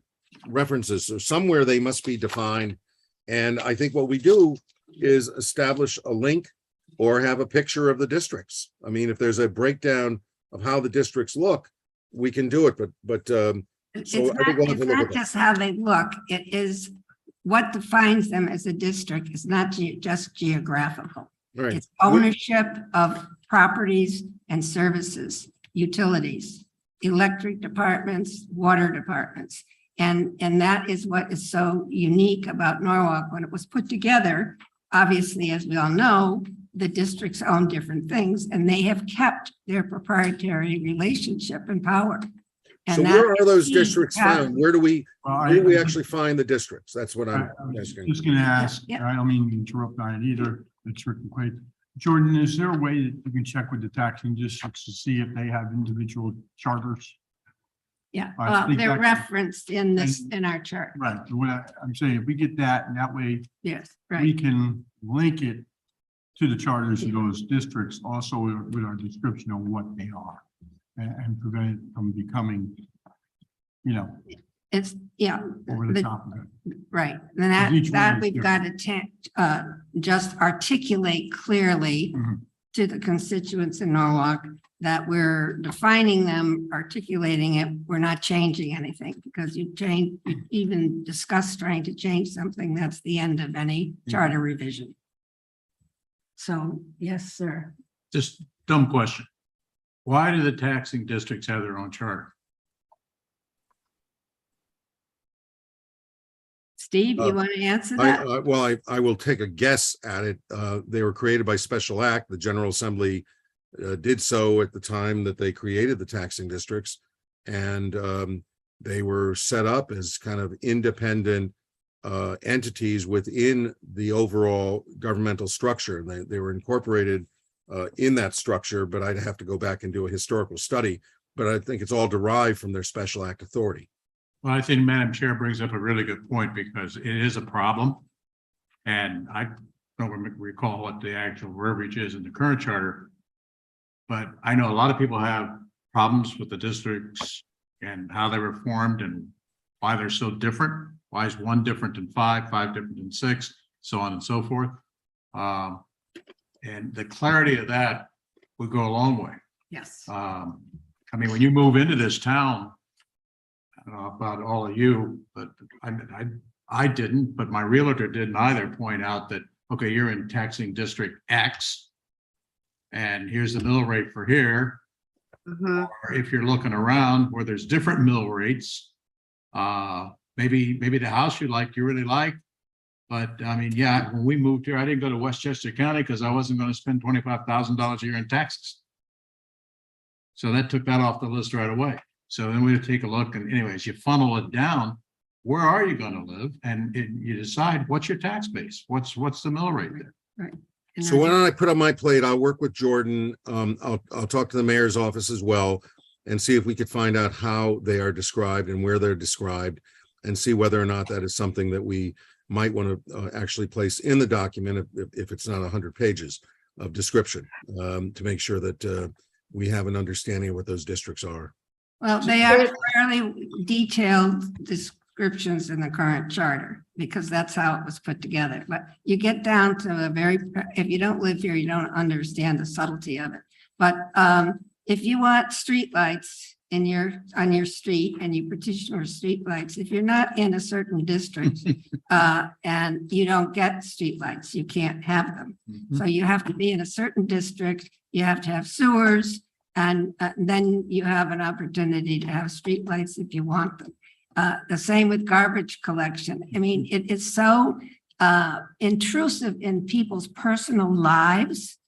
references. So somewhere they must be defined. And I think what we do is establish a link or have a picture of the districts. I mean, if there's a breakdown of how the districts look, we can do it, but It's So I think we'll have to it's look at not that. just how they look, it is what defines them as a district is not just geographical. right. It's ownership of properties and services, utilities, electric departments, water departments. And that is what is so unique about Norwalk. When it was put together, obviously, as we all know, the districts own different things and they have kept their proprietary relationship and power. So And where that are those key. districts found? Where do we Well, actually find the districts? That's what I'm I was asking. just gonna ask, Yeah. I don't mean to interrupt on it either, it's Rick McQuaid. Jordan, is there a way that you can check with the taxing districts to see if they have individual charters? Yeah, I think they're that- referenced in this, and- in our chart. Right, what I'm saying, if we get that, and that way Yes, we right. can link it to the charters of those districts, also with our description of what they are. And prevent it from becoming, It's, yeah, over the the- top of it. right. And Each one that is we've got to just articulate clearly Mhm. to the constituents in Norwalk that we're defining them, articulating it. We're not changing anything because you even discuss trying to change something, that's the end of any charter revision. So, yes, sir. Just dumb question. Why do the taxing districts have their own charter? Steve, you Uh, want to answer that? I will take a guess at it. They were created by special act. The General Assembly did so at the time that they created the taxing districts. And they were set up as kind of independent entities within the overall governmental structure. They were incorporated in that structure, but I'd have to go back and do a historical study. But I think it's all derived from their special act authority. Well, I think Madam Chair brings up a really good point because it is a problem. And I don't recall what the actual verbiage is in the current charter. But I know a lot of people have problems with the districts and how they were formed and why they're so different. Why is one different than five different than six, so on and so forth. And the clarity of that would go a long way. Yes. I mean, when you move into this town, I don't know about all of you, but I didn't, but my realtor didn't either point out that, okay, you're in taxing district X. And here's the mill rate for here. Mhm. Or if you're looking around where there's different mill rates, maybe the house you really like. But I mean, yeah, when we moved here, I didn't go to Westchester County because I wasn't going to spend $25,000 a year in taxes. So that took that off the list right away. So then we would take a look, and anyways, you funnel it down. Where are you going to live? And you decide what's your tax base? What's the mill rate there? And So why don't I put on my plate? I'll work with Jordan. I'll talk to the mayor's office as well and see if we could find out how they are described and where they're described and see whether or not that is something that we might want to actually place in the document if it's not 100 pages of description to make sure that we have an understanding of what those districts are. Well, they are fairly detailed descriptions in the current charter because that's how it was put together. But you get down to if you don't live here, you don't understand the subtlety of it. But if you want streetlights on your street and you petition for streetlights, if you're not in a certain district and you don't get streetlights, you can't have them. So you have to be in a certain district, you have to have sewers, and then you have an opportunity to have streetlights if you want them. The same with garbage collection. I mean, it is so intrusive in people's personal lives.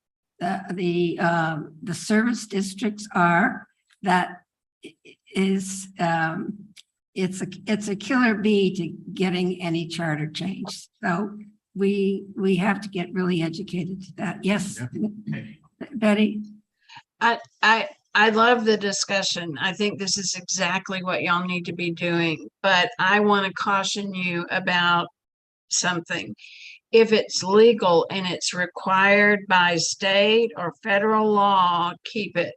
The service districts are that is it's a killer bee to getting any charter change. So we have to get really educated to that. Yes, Betty. I love the discussion. I think this is exactly what y'all need to be doing, but I want to caution you about something. if it's legal and it's required by state or federal law, keep it.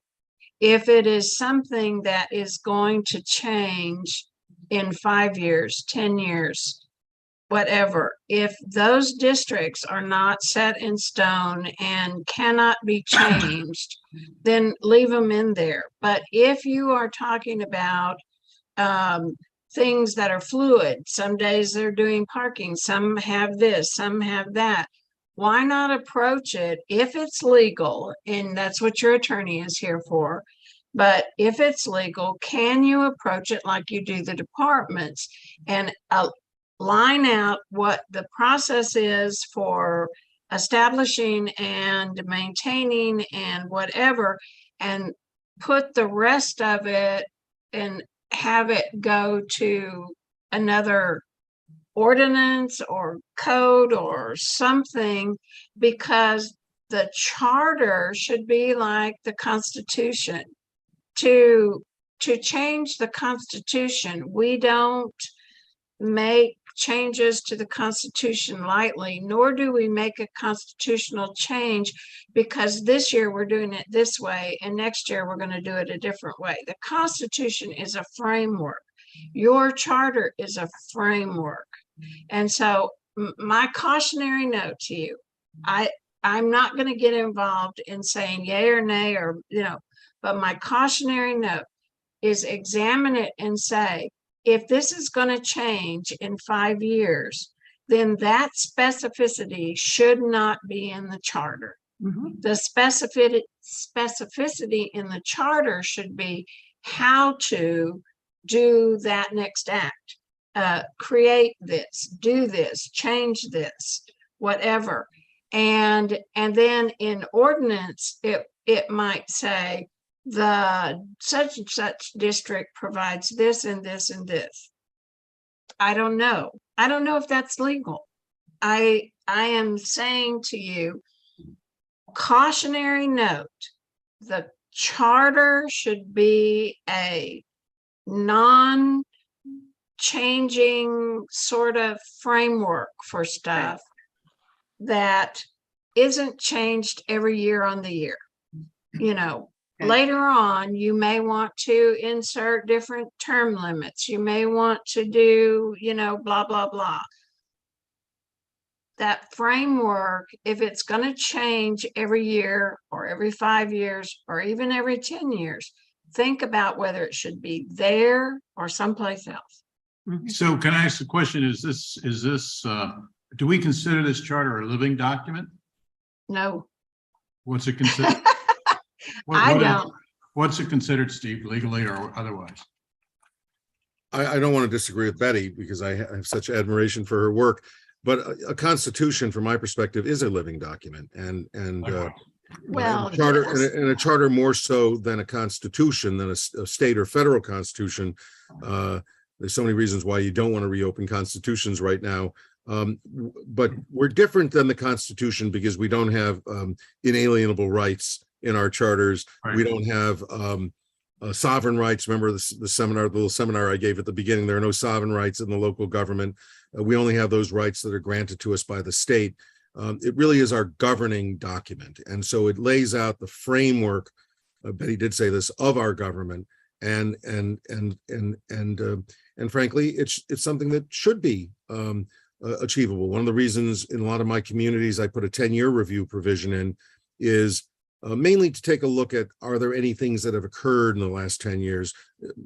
If it is something that is going to change in 5 years, 10 years, whatever, if those districts are not set in stone and cannot be changed, then leave them in there. But if you are talking about things that are fluid, some days they're doing parking, some have this, some have that, why not approach it if it's legal? And that's what your attorney is here for. But if it's legal, can you approach it like you do the departments and line out what the process is for establishing and maintaining and whatever, and put the rest of it and have it go to another ordinance or code or something, because the charter should be like the Constitution. To change the Constitution, we don't make changes to the Constitution lightly, nor do we make a constitutional change because this year we're doing it this way and next year we're going to do it a different way. The Constitution is a framework. Your charter is a framework. And so my cautionary note to you, I'm not going to get involved in saying yay or nay, or, but my cautionary note is examine it and say, if this is going to change in 5 years, then that specificity should not be in the charter. Mhm. The specificity in the charter should be how to do that next act, create this, do this, change this, whatever. And then in ordinance, it might say, the such and such district provides this and this and this. I don't know. I don't know if that's legal. I am saying to you, cautionary note, the charter should be a non-changing sort of framework for stuff that isn't changed every year on the year. Later on, you may want to insert different term limits. You may want to do, blah, blah, blah. That framework, if it's going to change every year or every 5 years or even every 10 years, think about whether it should be there or someplace else. So can I ask the question, is this, do we consider this charter a living document? No, What's it considered? I don't. What's it considered, Steve, legally or otherwise? I don't want to disagree with Betty because I have such admiration for her work, but a constitution, from my perspective, is a living document, and Well, a charter, yes. and a charter more so than a constitution, than a state or federal constitution. There's so many reasons why you don't want to reopen constitutions right now. But we're different than the Constitution because we don't have inalienable rights in our charters. Right. We don't have sovereign rights. Remember the little seminar I gave at the beginning, there are no sovereign rights in the local government. We only have those rights that are granted to us by the state. It really is our governing document. And so it lays out the framework, Betty did say this, of our government. And frankly, it's something that should be achievable. One of the reasons in a lot of my communities I put a 10-year review provision in is mainly to take a look at, are there any things that have occurred in the last 10 years?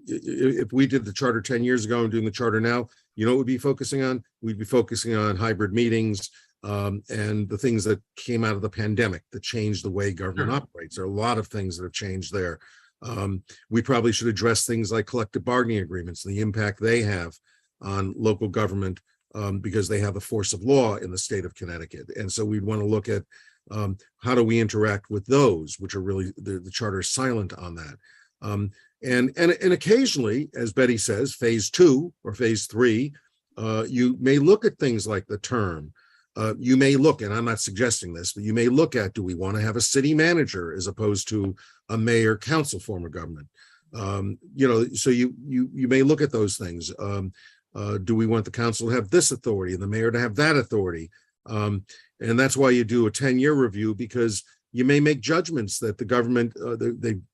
If we did the charter 10 years ago and doing the charter now, you know what we'd be focusing on? We'd be focusing on hybrid meetings and the things that came out of the pandemic that changed the way government operates. There are a lot of things that have changed there. We probably should address things like collective bargaining agreements and the impact they have on local government because they have the force of law in the state of Connecticut. And so we'd want to look at how do we interact with those, which are really, the charter is silent on that. And occasionally, as Betty says, phase 2 or phase 3, you may look at things like the term. You may look, and I'm not suggesting this, but you may look at, do we want to have a city manager as opposed to a mayor council form of government? So you may look at those things. Do we want the council to have this authority and the mayor to have that authority? And that's why you do a 10-year review, because you may make judgments that the government,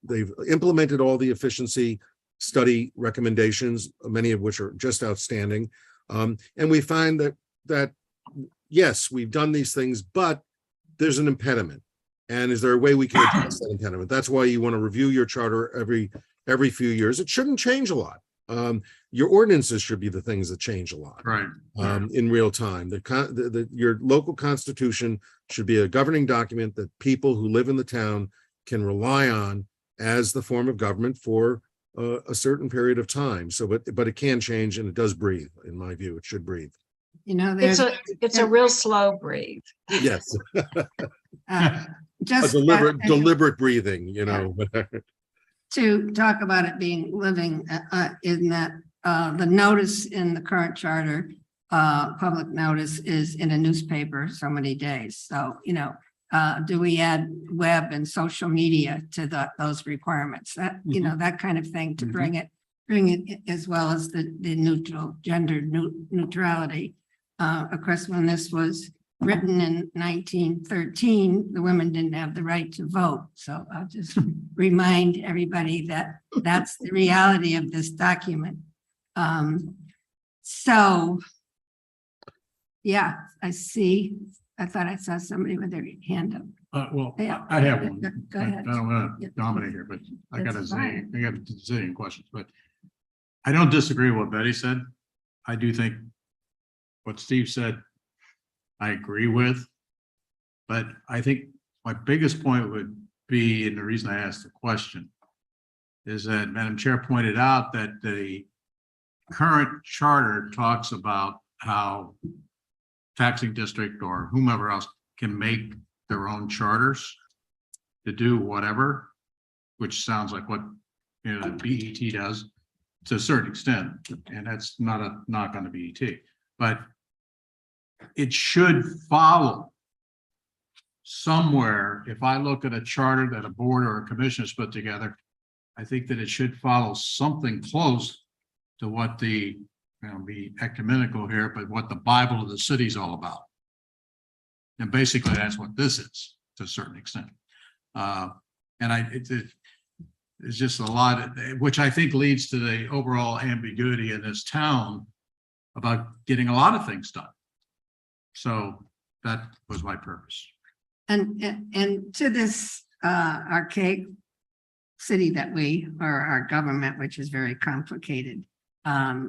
they've implemented all the efficiency study recommendations, many of which are just outstanding. And we find that yes, we've done these things, but there's an impediment. And is there a way we can address that impediment? That's why you want to review your charter every few years. It shouldn't change a lot. Your ordinances should be the things that change a lot. Right. In real time. Your local constitution should be a governing document that people who live in the town can rely on as the form of government for a certain period of time. So, but it can change, and it does breathe. In my view, it should breathe. You know, there's It's a real slow breathe. Yes, a just deliberate breathing. You know. to talk about it being living in that the notice in the current charter, public notice is in a newspaper so many days. So, you know, do we add web and social media to those requirements? That, you know, that kind of thing to bring it as well as the neutral gender neutrality. Of course, when this was written in 1913, the women didn't have the right to vote. So I'll just remind everybody that that's the reality of this document. So, yeah, I see. I thought I saw somebody with their hand up. Well, Yeah. I have one. Go I ahead. don't want Yeah. to dominate here, but I got That's I fine. got a zillion questions, but I don't disagree with what Betty said. I do think what Steve said, I agree with. But I think my biggest point would be, and the reason I asked the question, is that Madam Chair pointed out that the current charter talks about how taxing district or whomever else can make their own charters to do whatever, which sounds like what, you know, the BET does to a certain extent, and that's not a knock on the BET, but it should follow somewhere. If I look at a charter that a board or a commission has put together, I think that it should follow something close to what the, you know, be ecumenical here, but what the Bible of the city is all about. And basically that's what this is to a certain extent. It's just a lot, which I think leads to the overall ambiguity in this town about getting a lot of things done. So that was my purpose. And to this archaic city that or our government, which is very complicated. Now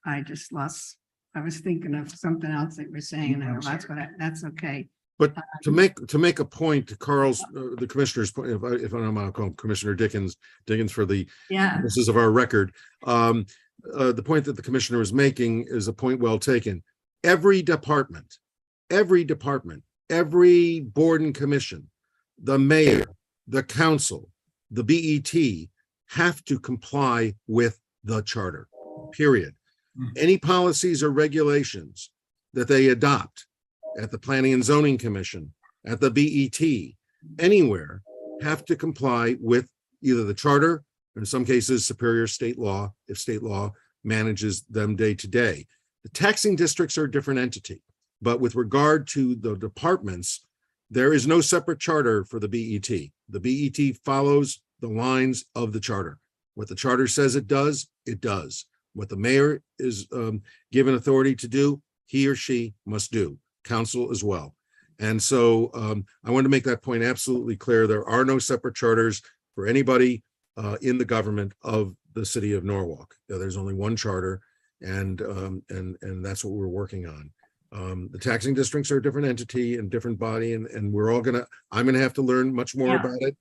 I just lost, I was thinking of something else that we're saying, and I lost, but that's okay. But to make a point to Carl's, the commissioner's point, if I'm going to call him Commissioner Dickens for the Yeah, purposes of our record, the point that the commissioner was making is a point well taken. Every department, every board and commission, the mayor, the council, the BET have to comply with the charter, period. Any policies or regulations that they adopt at the Planning and Zoning Commission, at the BET, anywhere, have to comply with either the charter, or in some cases, superior state law, if state law manages them day to day. The taxing districts are a different entity, but with regard to the departments, there is no separate charter for the BET. The BET follows the lines of the charter. What the charter says it does, it does. What the mayor is given authority to do, he or she must do. Council as well. And so I want to make that point absolutely clear. There are no separate charters for anybody in the government of the city of Norwalk. There's only one charter, and that's what we're working on. The taxing districts are a different entity and different body, and I'm gonna have to learn much more Yeah. about it.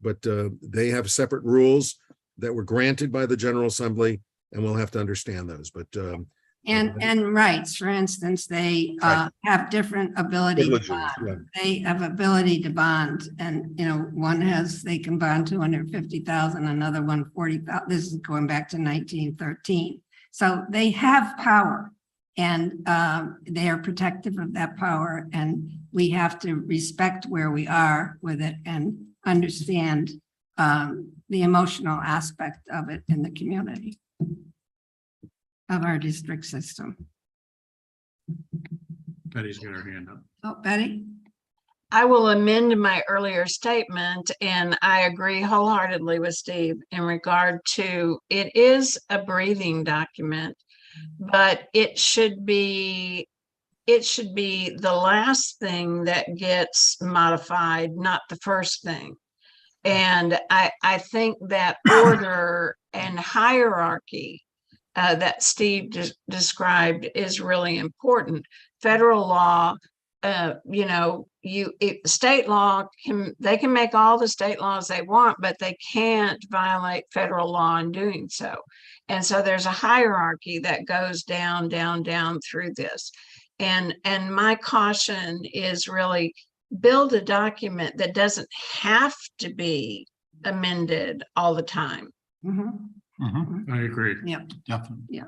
But they have separate rules that were granted by the General Assembly, and we'll have to understand those. But and rights, for instance, they Right. have different ability to privileges, bond. yeah. They have ability to bond, and, you know, one they can bond 250,000, another one 40,000. This is going back to 1913. So they have power, and they are protective of that power, and we have to respect where we are with it and understand the emotional aspect of it in the community of our district system. Betty's got her hand up. Oh, Betty? I will amend my earlier statement, and I agree wholeheartedly with Steve in regard to, it is a breathing document, but it should be the last thing that gets modified, not the first thing. And I think that order and hierarchy that Steve described is really important. Federal law, state law they can make all the state laws they want, but they can't violate federal law in doing so. And so there's a hierarchy that goes down, down, down through this. And my caution is really build a document that doesn't have to be amended all the time. Mhm. Mhm, I agree. definitely.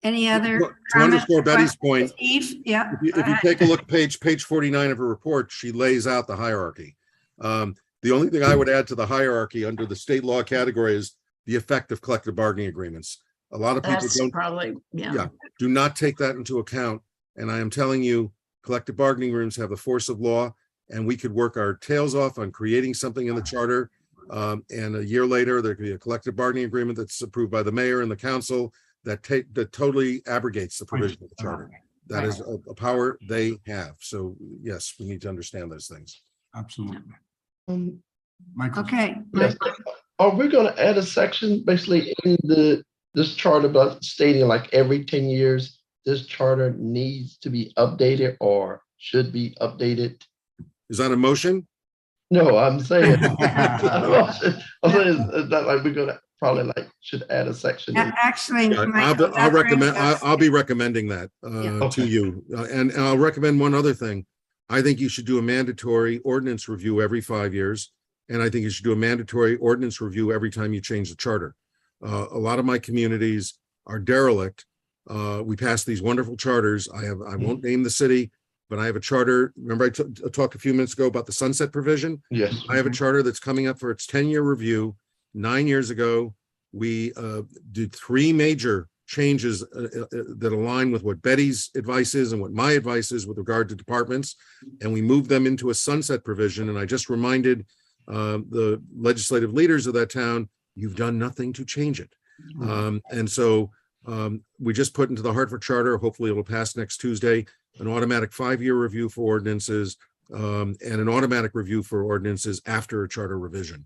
Any other To comments underscore or Betty's questions? point, Steve, yeah. if you take a look, page 49 of her report, she lays out the hierarchy. The only thing I would add to the hierarchy under the state law category is the effect of collective bargaining agreements. A lot of people That's don't, probably, yeah. do not take that into account. And I am telling you, collective bargaining agreements have the force of law, and we could work our tails off on creating something in the charter. And a year later, there could be a collective bargaining agreement that's approved by the mayor and the council that totally abrogates the provision of the charter. That is a power they have. So yes, we need to understand those things. Absolutely. Um, Michael? Okay. yes. Are we gonna add a section basically in this charter about stating like every 10 years, this charter needs to be updated or should be updated? Is that a motion? No, I'm saying, I'm saying is that like we're gonna probably like should add a section. in- Actually, Yeah, Michael, I'll that recommend, brings us- I'll be recommending that to Okay. you. And I'll recommend one other thing. I think you should do a mandatory ordinance review every 5 years. And I think you should do a mandatory ordinance review every time you change the charter. A lot of my communities are derelict. We pass these wonderful charters. I won't name the city, but I have a charter. Remember I talked a few minutes ago about the sunset provision? Yes. I have a charter that's coming up for its 10-year review. 9 years ago, we did 3 major changes that align with what Betty's advice is and what my advice is with regard to departments. And we moved them into a sunset provision. And I just reminded the legislative leaders of that town, you've done nothing to change it. And so we just put into the Hartford Charter, hopefully it'll pass next Tuesday, an automatic 5-year review for ordinances and an automatic review for ordinances after a charter revision.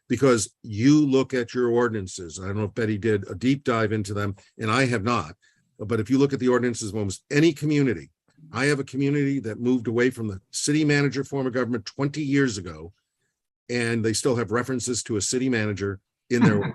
Because you look at your ordinances, I don't know if Betty did a deep dive into them, and I have not, but if you look at the ordinances of almost any community, I have a community that moved away from the city manager form of government 20 years ago, and they still have references to a city manager in their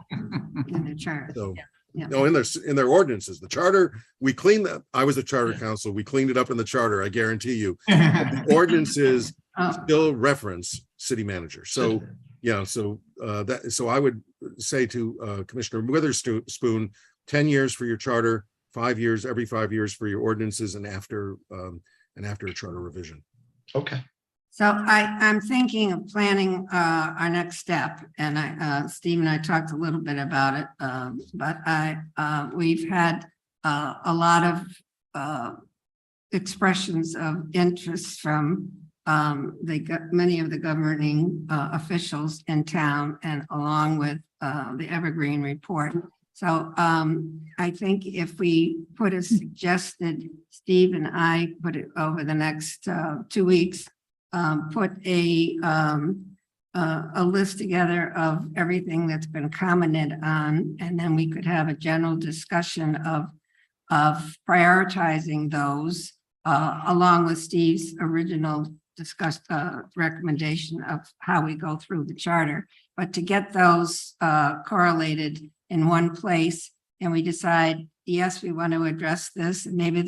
in the charter. so Yeah. no, in their ordinances. The charter, we cleaned that. I was a charter council. We cleaned it up in the charter, I guarantee you. The ordinances Oh, still reference city manager. So yeah, so I would say to Commissioner Witherspoon, 10 years for your charter, 5 years, every 5 years for your ordinances, and after a charter revision. Okay. So I'm thinking of planning our next step, and Steve and I talked a little bit about it, but we've had a lot of expressions of interest from many of the governing officials in town, and along with the Evergreen report. So I think if we put a suggested, Steve and I put it over the next 2 weeks, put a list together of everything that's been commented on, and then we could have a general discussion of prioritizing those along with Steve's original discussed recommendation of how we go through the charter, but to get those correlated in one place, and we decide, yes, we want to address this, and maybe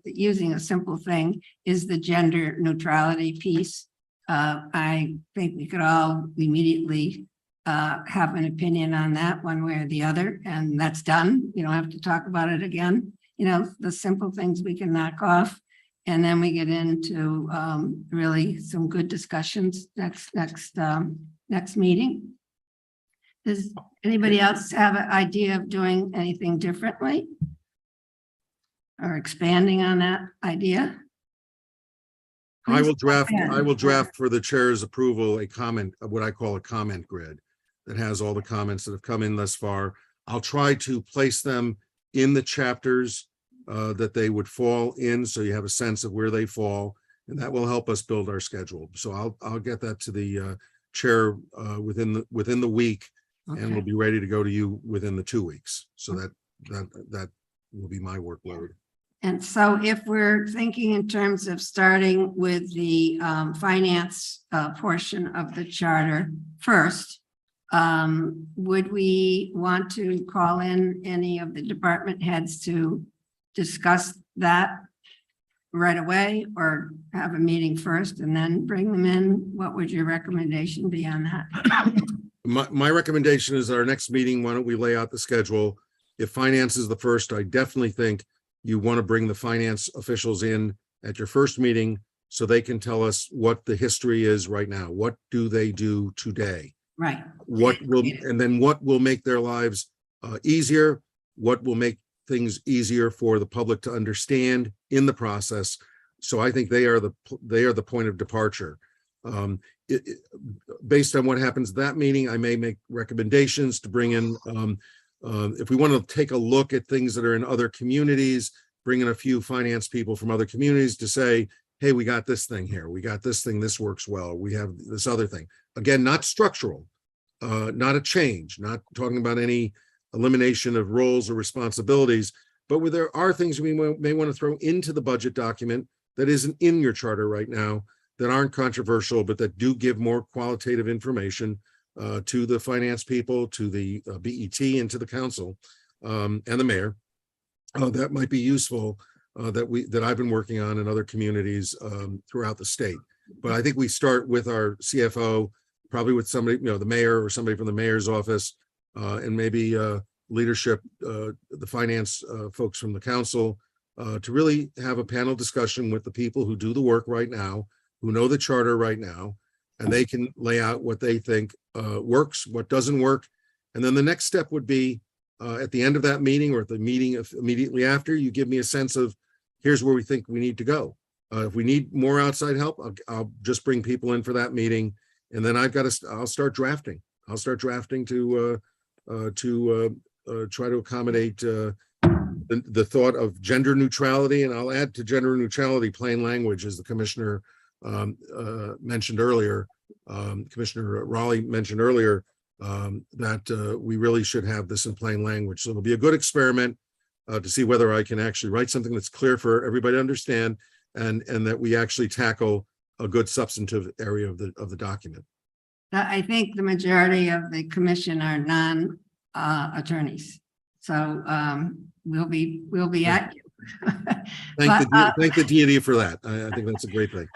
using a simple thing is the gender neutrality piece. I think we could all immediately have an opinion on that one way or the other, and that's done. You don't have to talk about it again. You know, the simple things we can knock off. And then we get into really some good discussions next meeting. Does anybody else have an idea of doing anything differently? or expanding on that idea? I will Please go draft, ahead. I will draft for the chair's approval, a comment, what I call a comment grid that has all the comments that have come in thus far. I'll try to place them in the chapters that they would fall in, so you have a sense of where they fall, and that will help us build our schedule. So I'll get that to the chair within the week, and Okay. we'll be ready to go to you within the 2 weeks. So that will be my workload. And so if we're thinking in terms of starting with the finance portion of the charter first, would we want to call in any of the department heads to discuss that right away, or have a meeting first and then bring them in? What would your recommendation be on that? My recommendation is our next meeting, why don't we lay out the schedule? If finance is the first, I definitely think you want to bring the finance officials in at your first meeting so they can tell us what the history is right now. What do they do today? Right. And then what will make their lives easier? What will make things easier for the public to understand in the process? So I think they are the point of departure. Based on what happens at that meeting, I may make recommendations to bring in, if we want to take a look at things that are in other communities, bring in a few finance people from other communities to say, hey, we got this thing here, we got this thing, this works well, we have this other thing. Again, not structural, not a change, not talking about any elimination of roles or responsibilities, but where there are things we may want to throw into the budget document that isn't in your charter right now, that aren't controversial, but that do give more qualitative information to the finance people, to the BET, and to the council and the mayor. That might be useful that I've been working on in other communities throughout the state. But I think we start with our CFO, probably with somebody, the mayor or somebody from the mayor's office, and maybe leadership, the finance folks from the council, to really have a panel discussion with the people who do the work right now, who know the charter right now, and they can lay out what they think works, what doesn't work. And then the next step would be at the end of that meeting, or at the meeting immediately after, you give me a sense of here's where we think we need to go. If we need more outside help, I'll just bring people in for that meeting, and then I'll start drafting. I'll start drafting to try to accommodate the thought of gender neutrality, and I'll add to gender neutrality plain language, as the commissioner mentioned earlier. Commissioner Raleigh mentioned earlier that we really should have this in plain language. So it'll be a good experiment to see whether I can actually write something that's clear for everybody to understand, and that we actually tackle a good substantive area of the document. I think the majority of the commission are non-attorneys. So we'll be at you. Thank the deity for that. I think that's a great thing.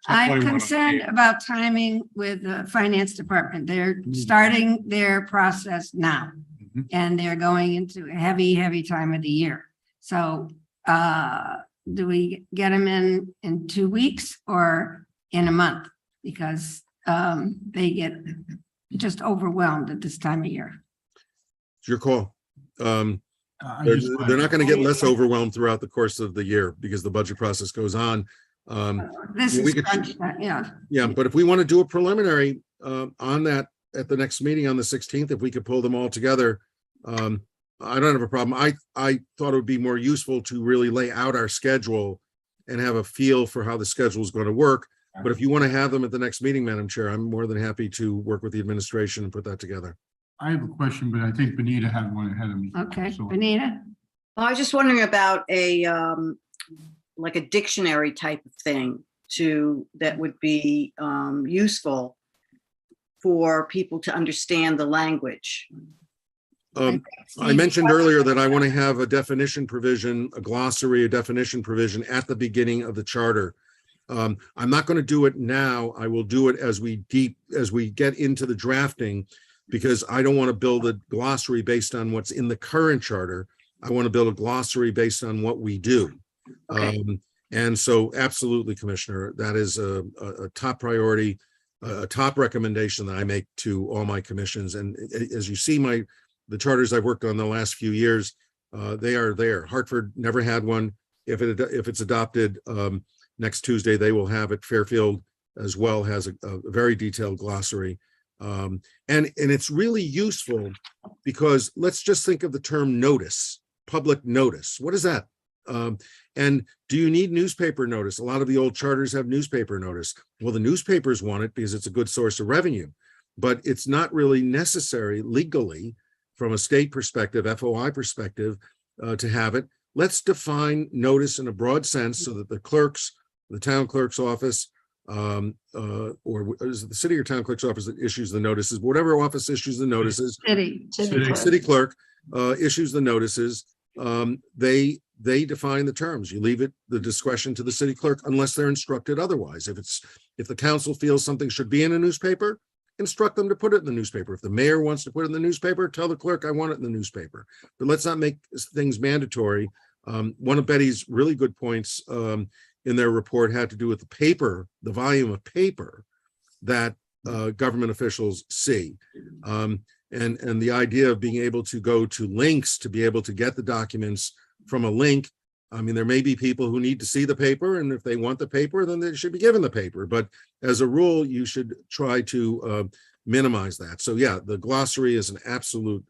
I'm concerned about timing with the finance department. They're starting their process now, and they're going into a heavy time of the year. So do we get them in 2 weeks or in a month? Because they get just overwhelmed at this time of year. It's your call. I They're just- not going to get less overwhelmed throughout the course of the year because the budget process goes on. This we is could- crunch time, yeah. Yeah, but if we want to do a preliminary on that at the next meeting on the 16th, if we could pull them all together, I don't have a problem. I thought it would be more useful to really lay out our schedule and have a feel for how the schedule is going to work. But if you want to have them at the next meeting, Madam Chair, I'm more than happy to work with the administration and put that together. I have a question, but I think Benita had one ahead of me. Okay, So- Benita? I was just wondering about like a dictionary type of thing that would be useful for people to understand the language. I mentioned earlier that I want to have a definition provision, a glossary, a definition provision at the beginning of the charter. I'm not going to do it now. I will do it as we get into the drafting, because I don't want to build a glossary based on what's in the current charter. I want to build a glossary based on what we do. Okay. And so absolutely, Commissioner, that is a top priority, a top recommendation that I make to all my commissions. And as you see, the charters I've worked on the last few years, they are there. Hartford never had one. if it's adopted next Tuesday, they will have it. Fairfield as well has a very detailed glossary. And it's really useful because let's just think of the term notice, public notice. What is that? And do you need newspaper notice? A lot of the old charters have newspaper notice. Well, the newspapers want it because it's a good source of revenue, but it's not really necessary legally from a state perspective, FOI perspective, to have it. Let's define notice in a broad sense so that the clerks, the town clerk's office, or is it the city or town clerk's office that issues the notices, whatever office issues the notices, city clerk issues the notices. They define the terms. You leave it the discretion to the city clerk unless they're instructed otherwise. If the council feels something should be in a newspaper, instruct them to put it in the newspaper. If the mayor wants to put it in the newspaper, tell the clerk, I want it in the newspaper. But let's not make things mandatory. One of Betty's really good points in their report had to do with the paper, the volume of paper that government officials see. And the idea of being able to go to links to be able to get the documents from a link. I mean, there may be people who need to see the paper, and if they want the paper, then they should be given the paper. But as a rule, you should try to minimize that. So yeah, the glossary is an absolute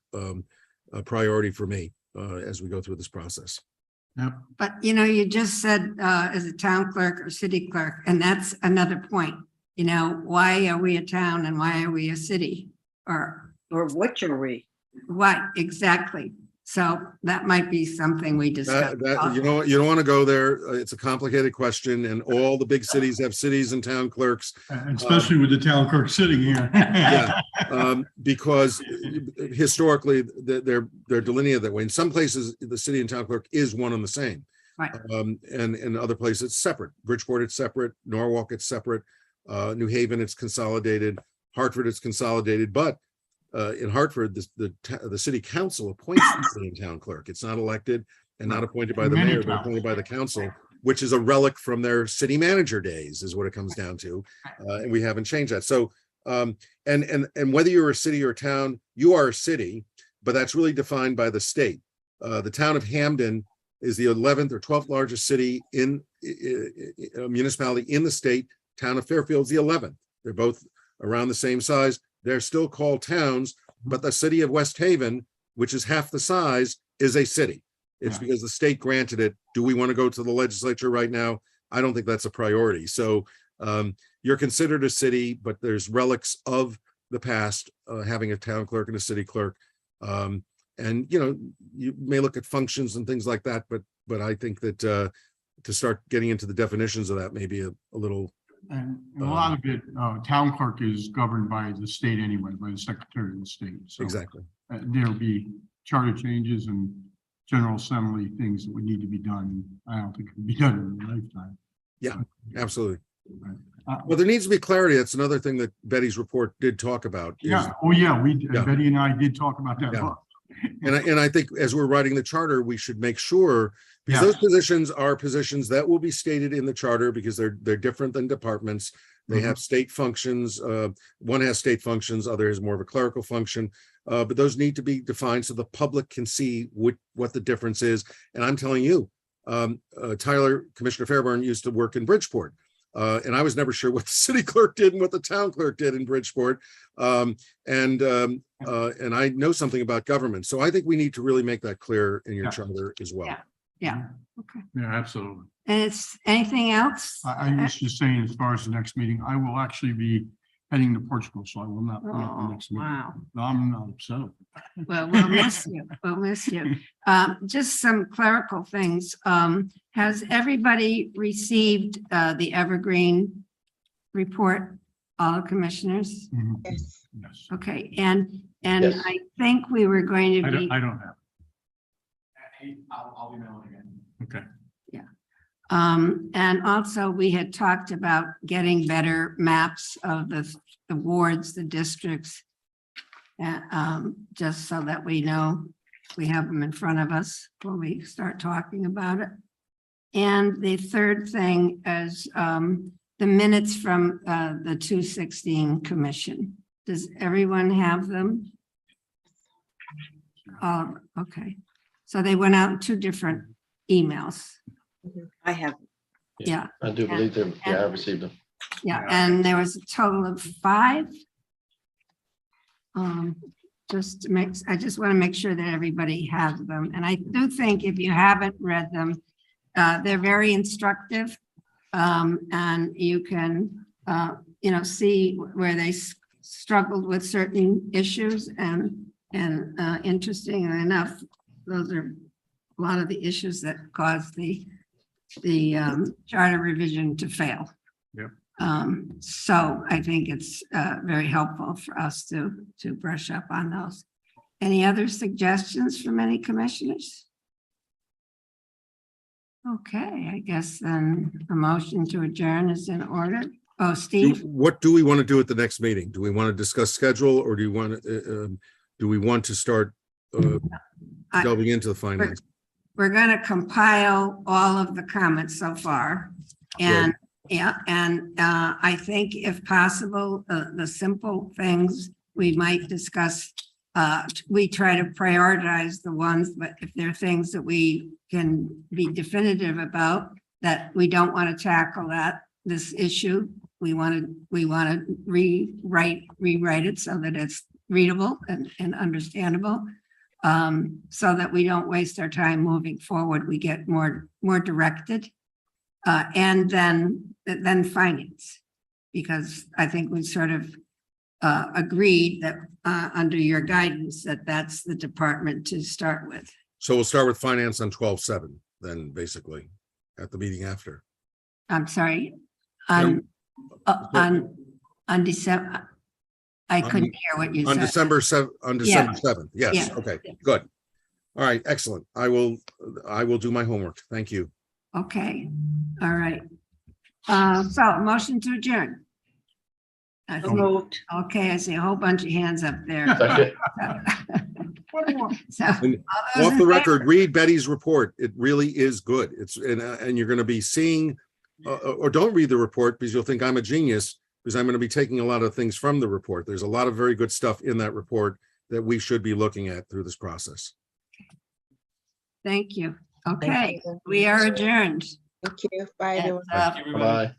priority for me as we go through this process. But you just said as a town clerk or city clerk, and that's another point. Why are we a town and why are we a city? Or what are we? what exactly? So that might be something we discuss. You don't want to go there. It's a complicated question, and all the big cities have cities and town clerks. And especially with the town clerk sitting here. Yeah, because historically they're delineated that way. In some places, the city and town clerk is one and the same. Right. And in other places, it's separate. Bridgeport, it's separate. Norwalk, it's separate. New Haven, it's consolidated. Hartford, it's consolidated. But in Hartford, the city council appoints the city and town clerk. It's not elected and not appointed by the mayor, but appointed by the council, which is a relic from their city manager days, is what it comes down to. And we haven't changed that. So, and whether you're a city or a town, you are a city, but that's really defined by the state. The town of Hamden is the 11th or 12th largest city in municipality in the state. Town of Fairfield is the 11th. They're both around the same size. They're still called towns, but the city of West Haven, which is half the size, is a city. It's because the state granted it. Do we want to go to the legislature right now? I don't think that's a priority. So you're considered a city, but there's relics of the past, having a town clerk and a city clerk. And you may look at functions and things like that, but I think that to start getting into the definitions of that may be a little. And a lot of it, town clerk is governed by the state anyway, by the secretary of the state. So Exactly. There'll be charter changes and general assembly things that would need to be done. I don't think it can be done in a lifetime. Yeah, absolutely. Well, there needs to be clarity. That's another thing that Betty's report did talk about. Yeah. Oh, yeah. Yeah. Betty and I did talk about that. Yeah. And I think as we're writing the charter, we should make sure, because Yeah. those positions are positions that will be stated in the charter because they're different than departments. They have state functions. One has state functions, other has more of a clerical function. But those need to be defined so the public can see what the difference is. And I'm telling you, Tyler, Commissioner Fairburn used to work in Bridgeport. And I was never sure what the city clerk did and what the town clerk did in Bridgeport. And I know something about government. So I think we need to really make that clear in your Yeah. charter as well. Yeah. Okay. Yeah, absolutely. And it's anything else? I was just saying, as far as the next meeting, I will actually be heading to Portugal, so I will not be at the Oh, next meeting. wow. No, I'm not upset. Well, we'll miss you. We'll miss you. Just some clerical things. Has everybody received the Evergreen report? All the commissioners? Mhm. Yes. Yes. Okay, and Yes. I think we were going to I be, don't have. I'll email it again. Okay. and also we had talked about getting better maps of the wards, the districts. Just so that we know we have them in front of us when we start talking about it. And the third thing is the minutes from the 216 commission. Does everyone have them? Oh, okay. So they went out in two different emails. I have, Yeah, I do believe them. Yeah, I received them. yeah, and there was a total of 5. Just to make, I just want to make sure that everybody has them, and I do think if you haven't read them, they're very instructive. And you can, see where they struggled with certain issues and interesting enough, those are a lot of the issues that caused the charter revision to fail. Yep. So I think it's very helpful for us to brush up on those. Any other suggestions from any commissioners? Okay, I guess then a motion to adjourn is in order. Oh, Steve, What do we want to do at the next meeting? Do we want to discuss schedule, or do we want to start I- delving into the finance? we're going to compile all of the comments so far. And I think if possible, the simple things we might discuss, we try to prioritize the ones, but if there are things that we can be definitive about, that we don't want to tackle this issue, we want to rewrite it so that it's readable and understandable. So that we don't waste our time moving forward, we get more directed. And then finance, because I think we sort of agreed that under your guidance, that's the department to start with. So we'll start with finance on 12/7, then basically at the meeting after. I'm sorry, on December, I couldn't hear what you On said. December 7th. Yes, Yeah. okay, good. All right, excellent. I will do my homework. Thank you. Okay, all right. So motion to adjourn. I think- moved. Okay, I see a whole bunch of hands up there. Second. So, And all those Off in the favor? record, read Betty's report. It really is good. And you're going to be seeing, or don't read the report because you'll think I'm a genius, because I'm going to be taking a lot of things from the report. There's a lot of very good stuff in that report that we should be looking at through this process. Thank you. Okay, we are adjourned. Thank you. Bye, at, everyone. uh, Thank you, everybody. Bye.